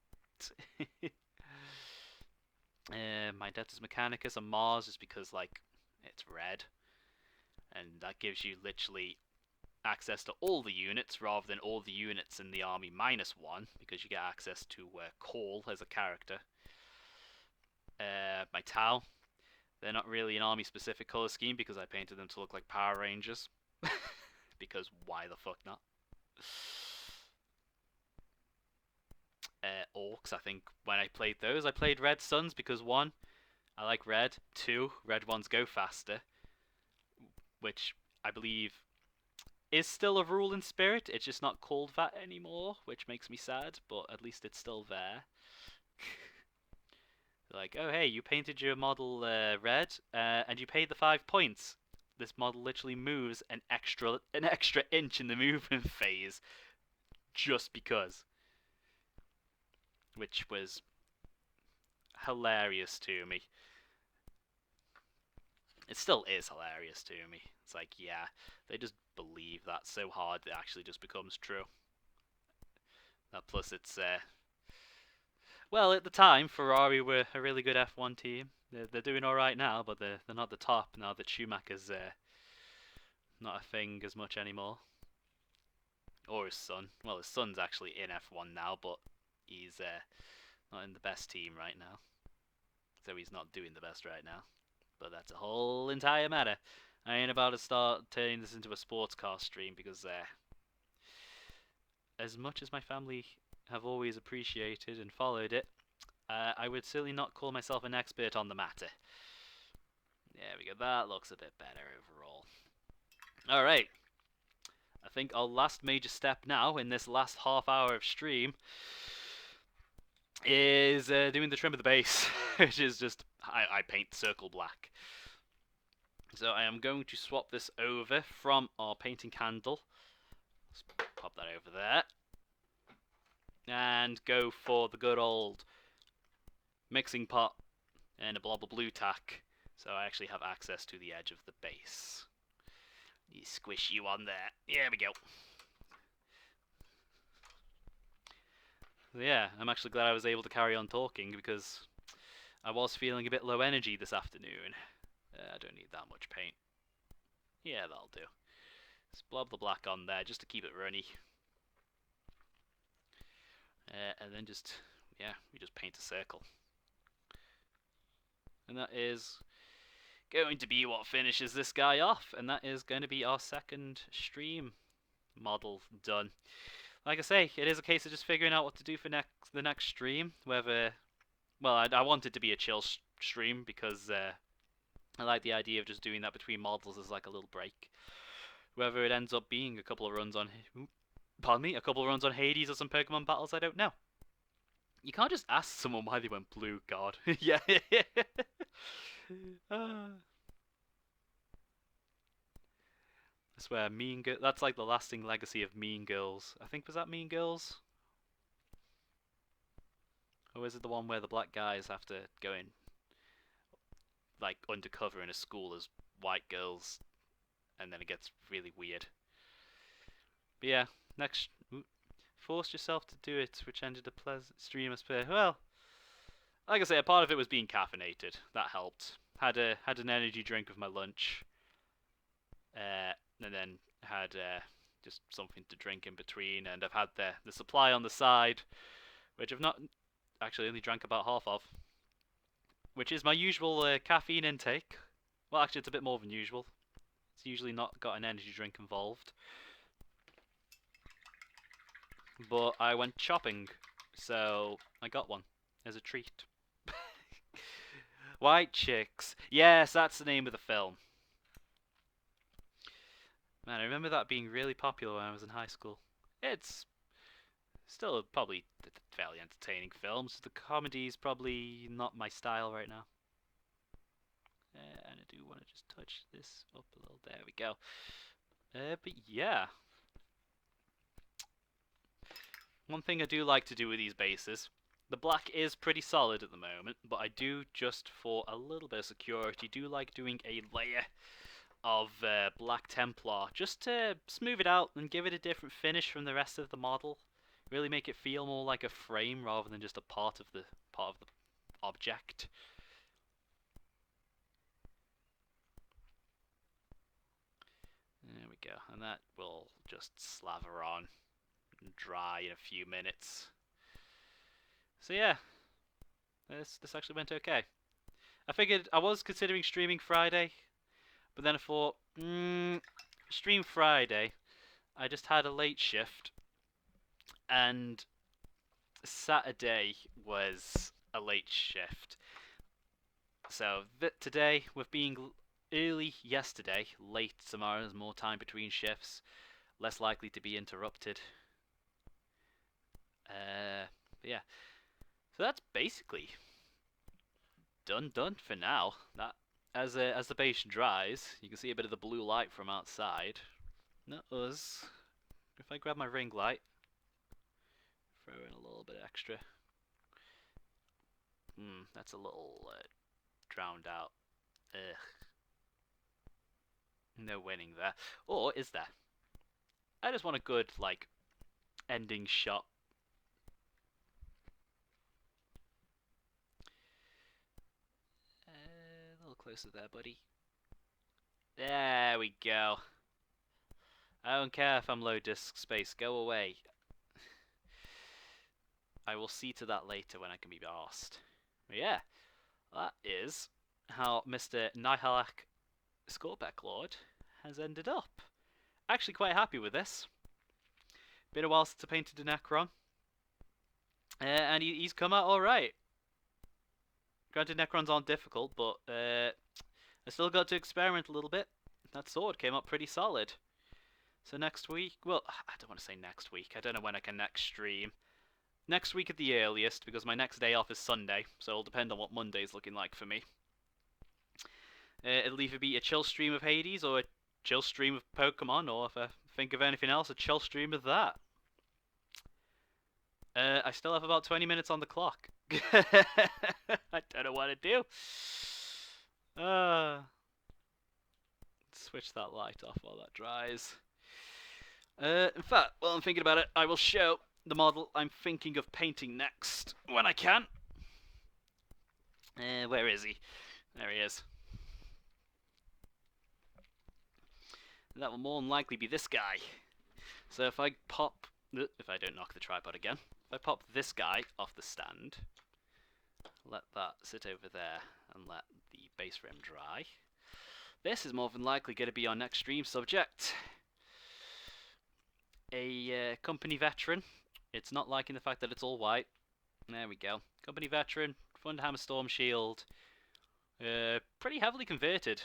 My Detus Mechanicus on Mars is because like it's red, and that gives you literally access to all the units rather than all the units in the army -1, because you get access to Call as a character. My Tau, they're not really an army specific colour scheme because I painted them to look like Power Rangers. Because why the fuck not? Orcs, I think when I played those, I played Red Suns because 1, I like red, 2, red ones go faster, which I believe is still a rule in Spirit, it's just not called that anymore, which makes me sad, but at least it's still there. Like, oh hey, you painted your model red, and you paid the 5 points. This model literally moves an extra inch in the movement phase, just because. Which was hilarious to me. It still is hilarious to me. It's like, yeah, they just believe that so hard it actually just becomes true. Plus it's well, at the time, Ferrari were a really good F1 team. They're doing all right now, but they're not the top now that Schumacher's not a thing as much anymore. Or his son. Well, his son's actually in F1 now, but he's not in the best team right now. So he's not doing the best right now. But that's a whole entire matter. I ain't about to start turning this into a sports car stream because as much as my family have always appreciated and followed it, I would certainly not call myself an expert on the matter. There we go, that looks a bit better overall. Alright, I think our last major step now in this last half hour of stream is doing the trim of the base, which is just, I paint circle black. So I am going to swap this over from our painting handle. Let's pop that over there. And go for the good old mixing pot and a blob of blue tack, so I actually have access to the edge of the base. You squish you on there. There we go. So yeah, I'm actually glad I was able to carry on talking because I was feeling a bit low energy this afternoon. I don't need that much paint. Yeah, that'll do. Just blob the black on there just to keep it runny. And then just, yeah, we just paint a circle. And that is going to be what finishes this guy off, and that is going to be our second stream model done. Like I say, it is a case of just figuring out what to do for the next stream. Whether, well, I want it to be a chill stream because I like the idea of just doing that between models as like a little break. Whether it ends up being a couple of runs on, pardon me, a couple of runs on Hades or some Pokemon battles, I don't know. You can't just ask someone why they went blue, God. Yeah. I swear, that's like the lasting legacy of Mean Girls. I think, was that Mean Girls? Or is it the one where the black guys have to go in, like, undercover in a school as white girls, and then it gets really weird. But yeah, next, forced yourself to do it, which ended a pleasant stream as per. Well, like I say, a part of it was being caffeinated. That helped. Had an energy drink with my lunch, and then had just something to drink in between. And I've had the supply on the side, which I've not actually only drank about half of, which is my usual caffeine intake. Well, actually, it's a bit more than usual. It's usually not got an energy drink involved. But I went shopping, so I got one as a treat. White Chicks. Yes, that's the name of the film. Man, I remember that being really popular when I was in high school. It's still probably a fairly entertaining film, so the comedy's probably not my style right now. And I do want to just touch this up a little. There we go. But yeah. One thing I do like to do with these bases, the black is pretty solid at the moment, but I do, just for a little bit of security, do like doing a layer of black Templar, just to smooth it out and give it a different finish from the rest of the model. Really make it feel more like a frame rather than just a part of the object. There we go, and that will just slather on and dry in a few minutes. So yeah, this actually went okay. I figured I was considering streaming Friday, but then I thought, stream Friday. I just had a late shift, and Saturday was a late shift. So today, with being early yesterday, late tomorrow, there's more time between shifts, less likely to be interrupted. Yeah. So that's basically done for now. That as the base dries, you can see a bit of the blue light from outside. That was, if I grab my ring light, throw in a little bit extra. That's a little drowned out. Ugh. No winning there. Or is there? I just want a good, like, ending shot. A little closer there, buddy. There we go. I don't care if I'm low disk space. Go away. I will see to that later when I can be asked. But yeah, that is how Mr. Nihalak Skorpekh Lord has ended up. Actually quite happy with this. Been a while since I painted a Necron. And he's come out alright. Granted, Necrons aren't difficult, but I still got to experiment a little bit. That sword came up pretty solid. So next week, well, I don't want to say next week. I don't know when I can next stream. Next week at the earliest, because my next day off is Sunday, so it'll depend on what Monday's looking like for me. It'll either be a chill stream of Hades, or a chill stream of Pokemon, or if I think of anything else, a chill stream of that. I still have about 20 minutes on the clock. I don't know what to do. Switch that light off while that dries. In fact, while I'm thinking about it, I will show the model I'm thinking of painting next when I can. Where is he? There he is. That will more than likely be this guy. So if I pop, if I don't knock the tripod again, if I pop this guy off the stand, let that sit over there and let the base frame dry, this is more than likely going to be our next stream subject. A company veteran. It's not liking the fact that it's all white. There we go. Company veteran, Thunderhammer Storm Shield. Pretty heavily converted.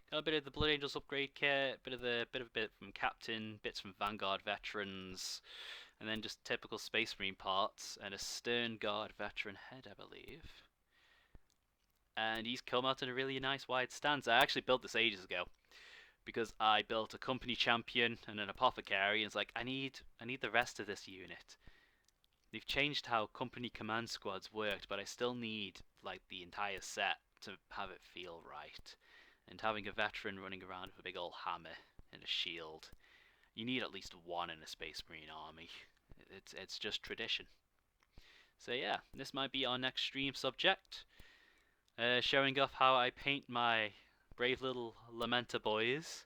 Got a bit of the Blood Angels upgrade kit, bit from Captain, bits from Vanguard veterans, and then just typical Space Marine parts, and a Stern Guard veteran head, I believe. And he's come out in a really nice wide stance. I actually built this ages ago, because I built a company champion and an apothecary, and it's like, I need the rest of this unit. They've changed how company command squads worked, but I still need like the entire set to have it feel right. And having a veteran running around with a big old hammer and a shield, you need at least one in a Space Marine army. It's just tradition. So yeah, this might be our next stream subject. Showing off how I paint my brave little Lamenta boys.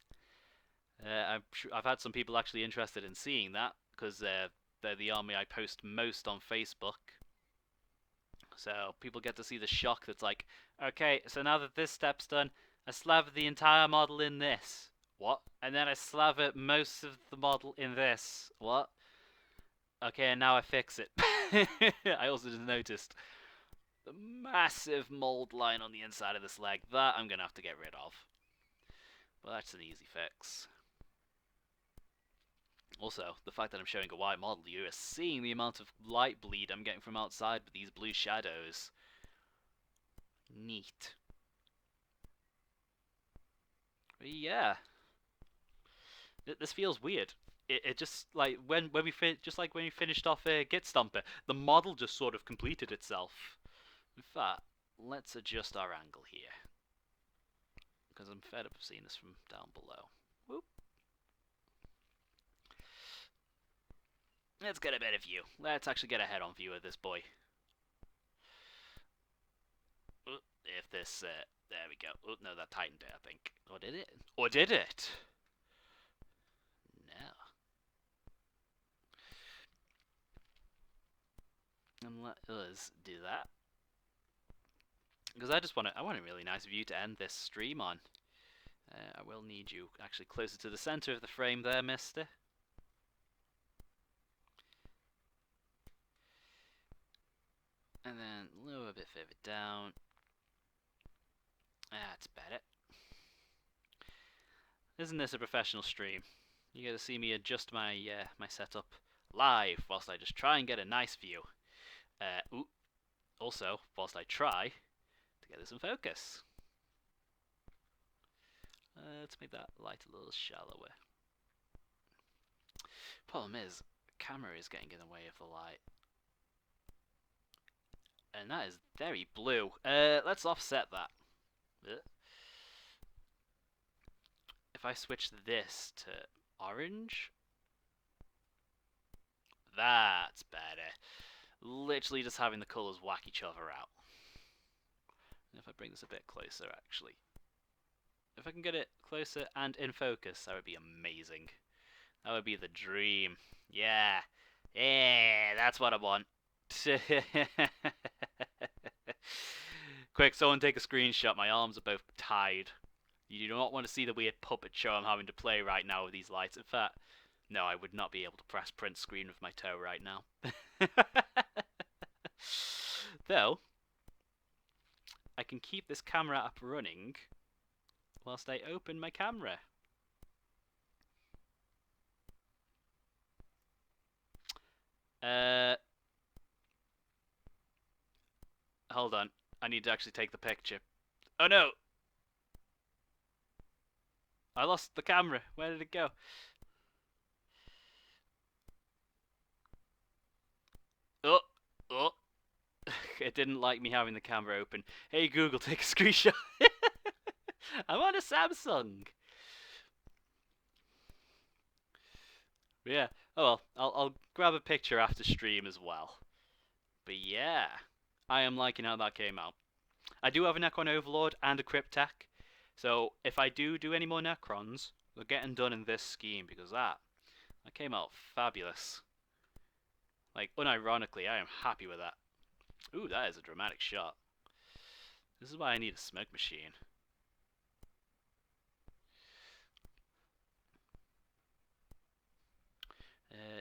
I've had some people actually interested in seeing that, because they're the army I post most on Facebook. So people get to see the shock that's like, okay, so now that this step's done, I slather the entire model in this. What? And then I slather most of the model in this. What? Okay, and now I fix it. I also just noticed the massive mold line on the inside of this leg. That I'm going to have to get rid of. But that's an easy fix. Also, the fact that I'm showing a white model, you are seeing the amount of light bleed I'm getting from outside with these blue shadows. Neat. But yeah. This feels weird. It just like when we just like when we finished off Git Stomper, the model just sort of completed itself. In fact, let's adjust our angle here because I'm fed up of seeing this from down below. Whoop. Let's get a better view. Let's actually get a head-on view of this boy. If this, there we go. Oh no, that tightened it, I think. Or did it? Or did it? And let us do that. Because I want a really nice view to end this stream on. I will need you actually closer to the center of the frame there, mister. And then a little bit further down. That's better. Isn't this a professional stream? You get to see me adjust my my setup live whilst I just try and get a nice view. Also, whilst I try to get this in focus. Let's make that light a little shallower. Problem is, the camera is getting in the way of the light. And that is very blue. Let's offset that. If I switch this to orange, that's better. Literally just having the colours whack each other out. And if I bring this a bit closer, actually. If I can get it closer and in focus, that would be amazing. That would be the dream. Yeah. Yeah, that's what I want. Quick, someone take a screenshot. My arms are both tied. You do not want to see the weird puppet show I'm having to play right now with these lights. In fact, no, I would not be able to press print screen with my toe right now. Though, I can keep this camera up running whilst I open my camera. Hold on. I need to actually take the picture. Oh no! I lost the camera. Where did it go? Oh! Oh! It didn't like me having the camera open. Hey Google, take a screenshot. I'm on a Samsung. But yeah. Oh well, I'll grab a picture after stream as well. But yeah, I am liking how that came out. I do have a Necron Overlord and a Cryptek, so if I do any more Necrons, they're getting done in this scheme because that came out fabulous. Like, unironically, I am happy with that. Ooh, that is a dramatic shot. This is why I need a smoke machine.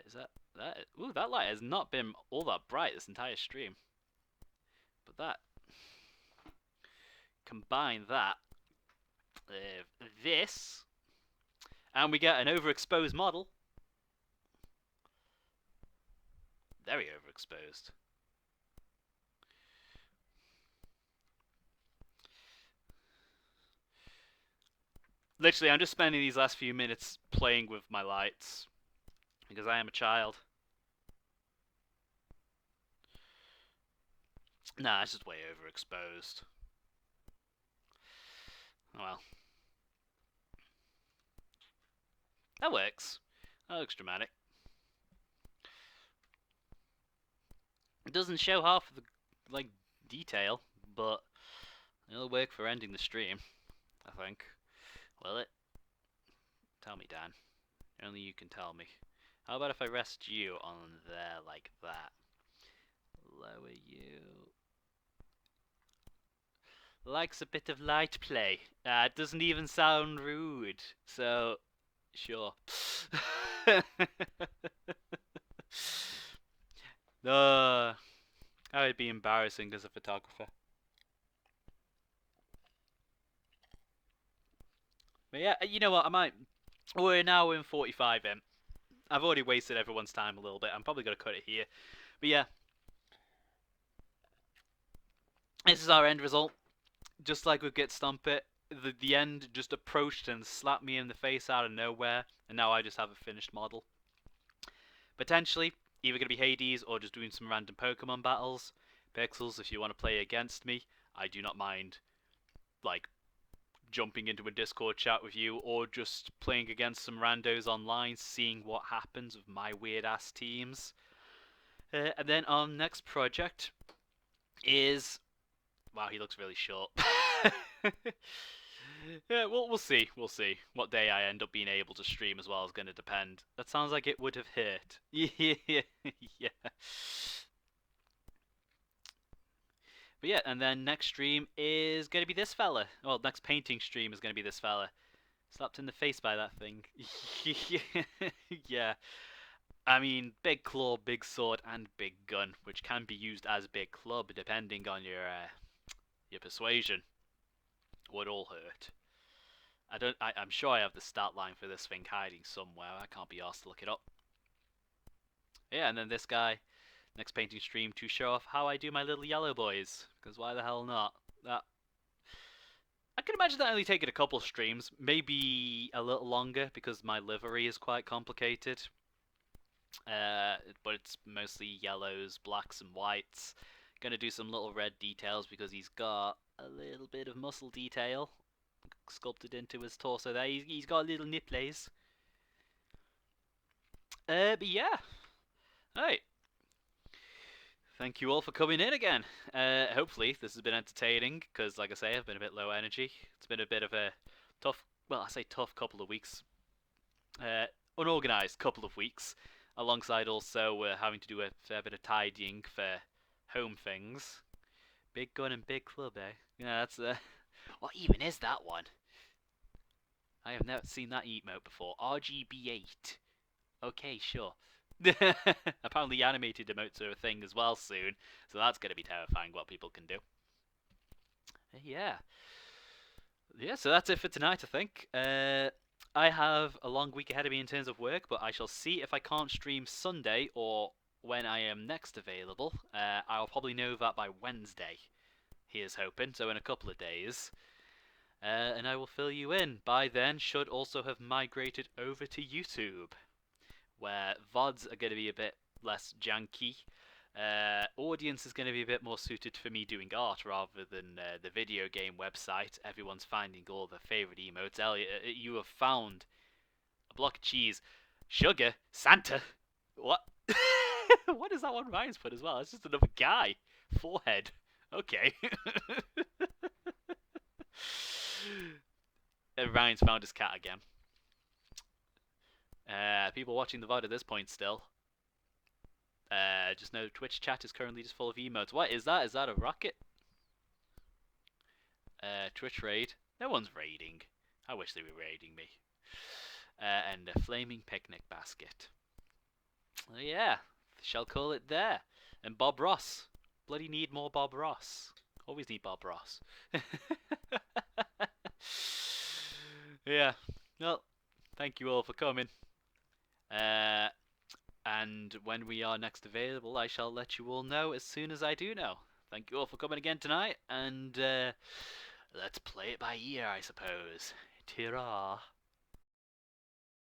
Is that... Ooh, that light has not been all that bright this entire stream. But that... Combine that with this, and we get an overexposed model. Very overexposed. Literally, I'm just spending these last few minutes playing with my lights because I am a child. Nah, it's just way overexposed. Oh well. That works. That looks dramatic. It doesn't show half of the, like, detail, but it'll work for ending the stream, I think. Will it? Tell me, Dan. Only you can tell me. How about if I rest you on there like that? Lower you. likes a bit of light play. It doesn't even sound rude, so sure. uh, that would be embarrassing as a photographer. But yeah, you know what? I might. We're now in 45 in. I've already wasted everyone's time a little bit. I'm probably gonna cut it here. But yeah, this is our end result. Just like with Get Stomp It, the end just approached and slapped me in the face out of nowhere, and now I just have a finished model. Potentially, either going to be Hades or just doing some random Pokemon battles. Pixels, if you want to play against me, I do not mind, like, jumping into a Discord chat with you or just playing against some randos online, seeing what happens with my weird ass teams. And then our next project is. Wow, he looks really short. Yeah, we'll see. We'll see. What day I end up being able to stream as well is going to depend. That sounds like it would have hurt. Yeah. Yeah. But yeah, and then next stream is going to be this fella. Well, next painting stream is going to be this fella. Slapped in the face by that thing. Yeah. I mean, big claw, big sword, and big gun, which can be used as big club depending on your persuasion. Would all hurt. I'm sure I have the stat line for this thing hiding somewhere. I can't be asked to look it up. Yeah, and then this guy, next painting stream to show off how I do my little yellow boys. Because why the hell not? That I can imagine that only taking a couple streams, maybe a little longer because my livery is quite complicated. But it's mostly yellows, blacks, and whites. Gonna do some little red details because he's got a little bit of muscle detail sculpted into his torso there. He's got little nipples. But yeah. Alright. Thank you all for coming in again. Hopefully this has been entertaining, because like I say, I've been a bit low energy. It's been a bit of a tough, well, I say tough couple of weeks. Unorganised couple of weeks. Alongside also having to do a fair bit of tidying for home things. Big gun and big club, eh? Yeah, that's what even is that one? I have never seen that emote before. RGB8. Okay, sure. Apparently animated emotes are a thing as well soon, so that's going to be terrifying what people can do. Yeah. Yeah, so that's it for tonight, I think. I have a long week ahead of me in terms of work, but I shall see if I can't stream Sunday or when I am next available. I'll probably know that by Wednesday, here's hoping, so in a couple of days. And I will fill you in. By then, should also have migrated over to YouTube, where VODs are going to be a bit less janky. Audience is going to be a bit more suited for me doing art rather than the video game website. Everyone's finding all their favourite emotes. Elliot, you have found a block of cheese, sugar, Santa. What? What is that one Ryan's put as well? It's just another guy. Forehead. Okay. Ryan's found his cat again. People watching the VOD at this point still. Just know Twitch chat is currently just full of emotes. What is that? Is that a rocket? Twitch raid. No one's raiding. I wish they were raiding me. And a flaming picnic basket. Oh yeah, shall call it there. And Bob Ross. Bloody need more Bob Ross. Always need Bob Ross. Yeah. Well, thank you all for coming. And when we are next available, I shall let you all know as soon as I do know. Thank you all for coming again tonight, and let's play it by ear, I suppose. Ta-ra.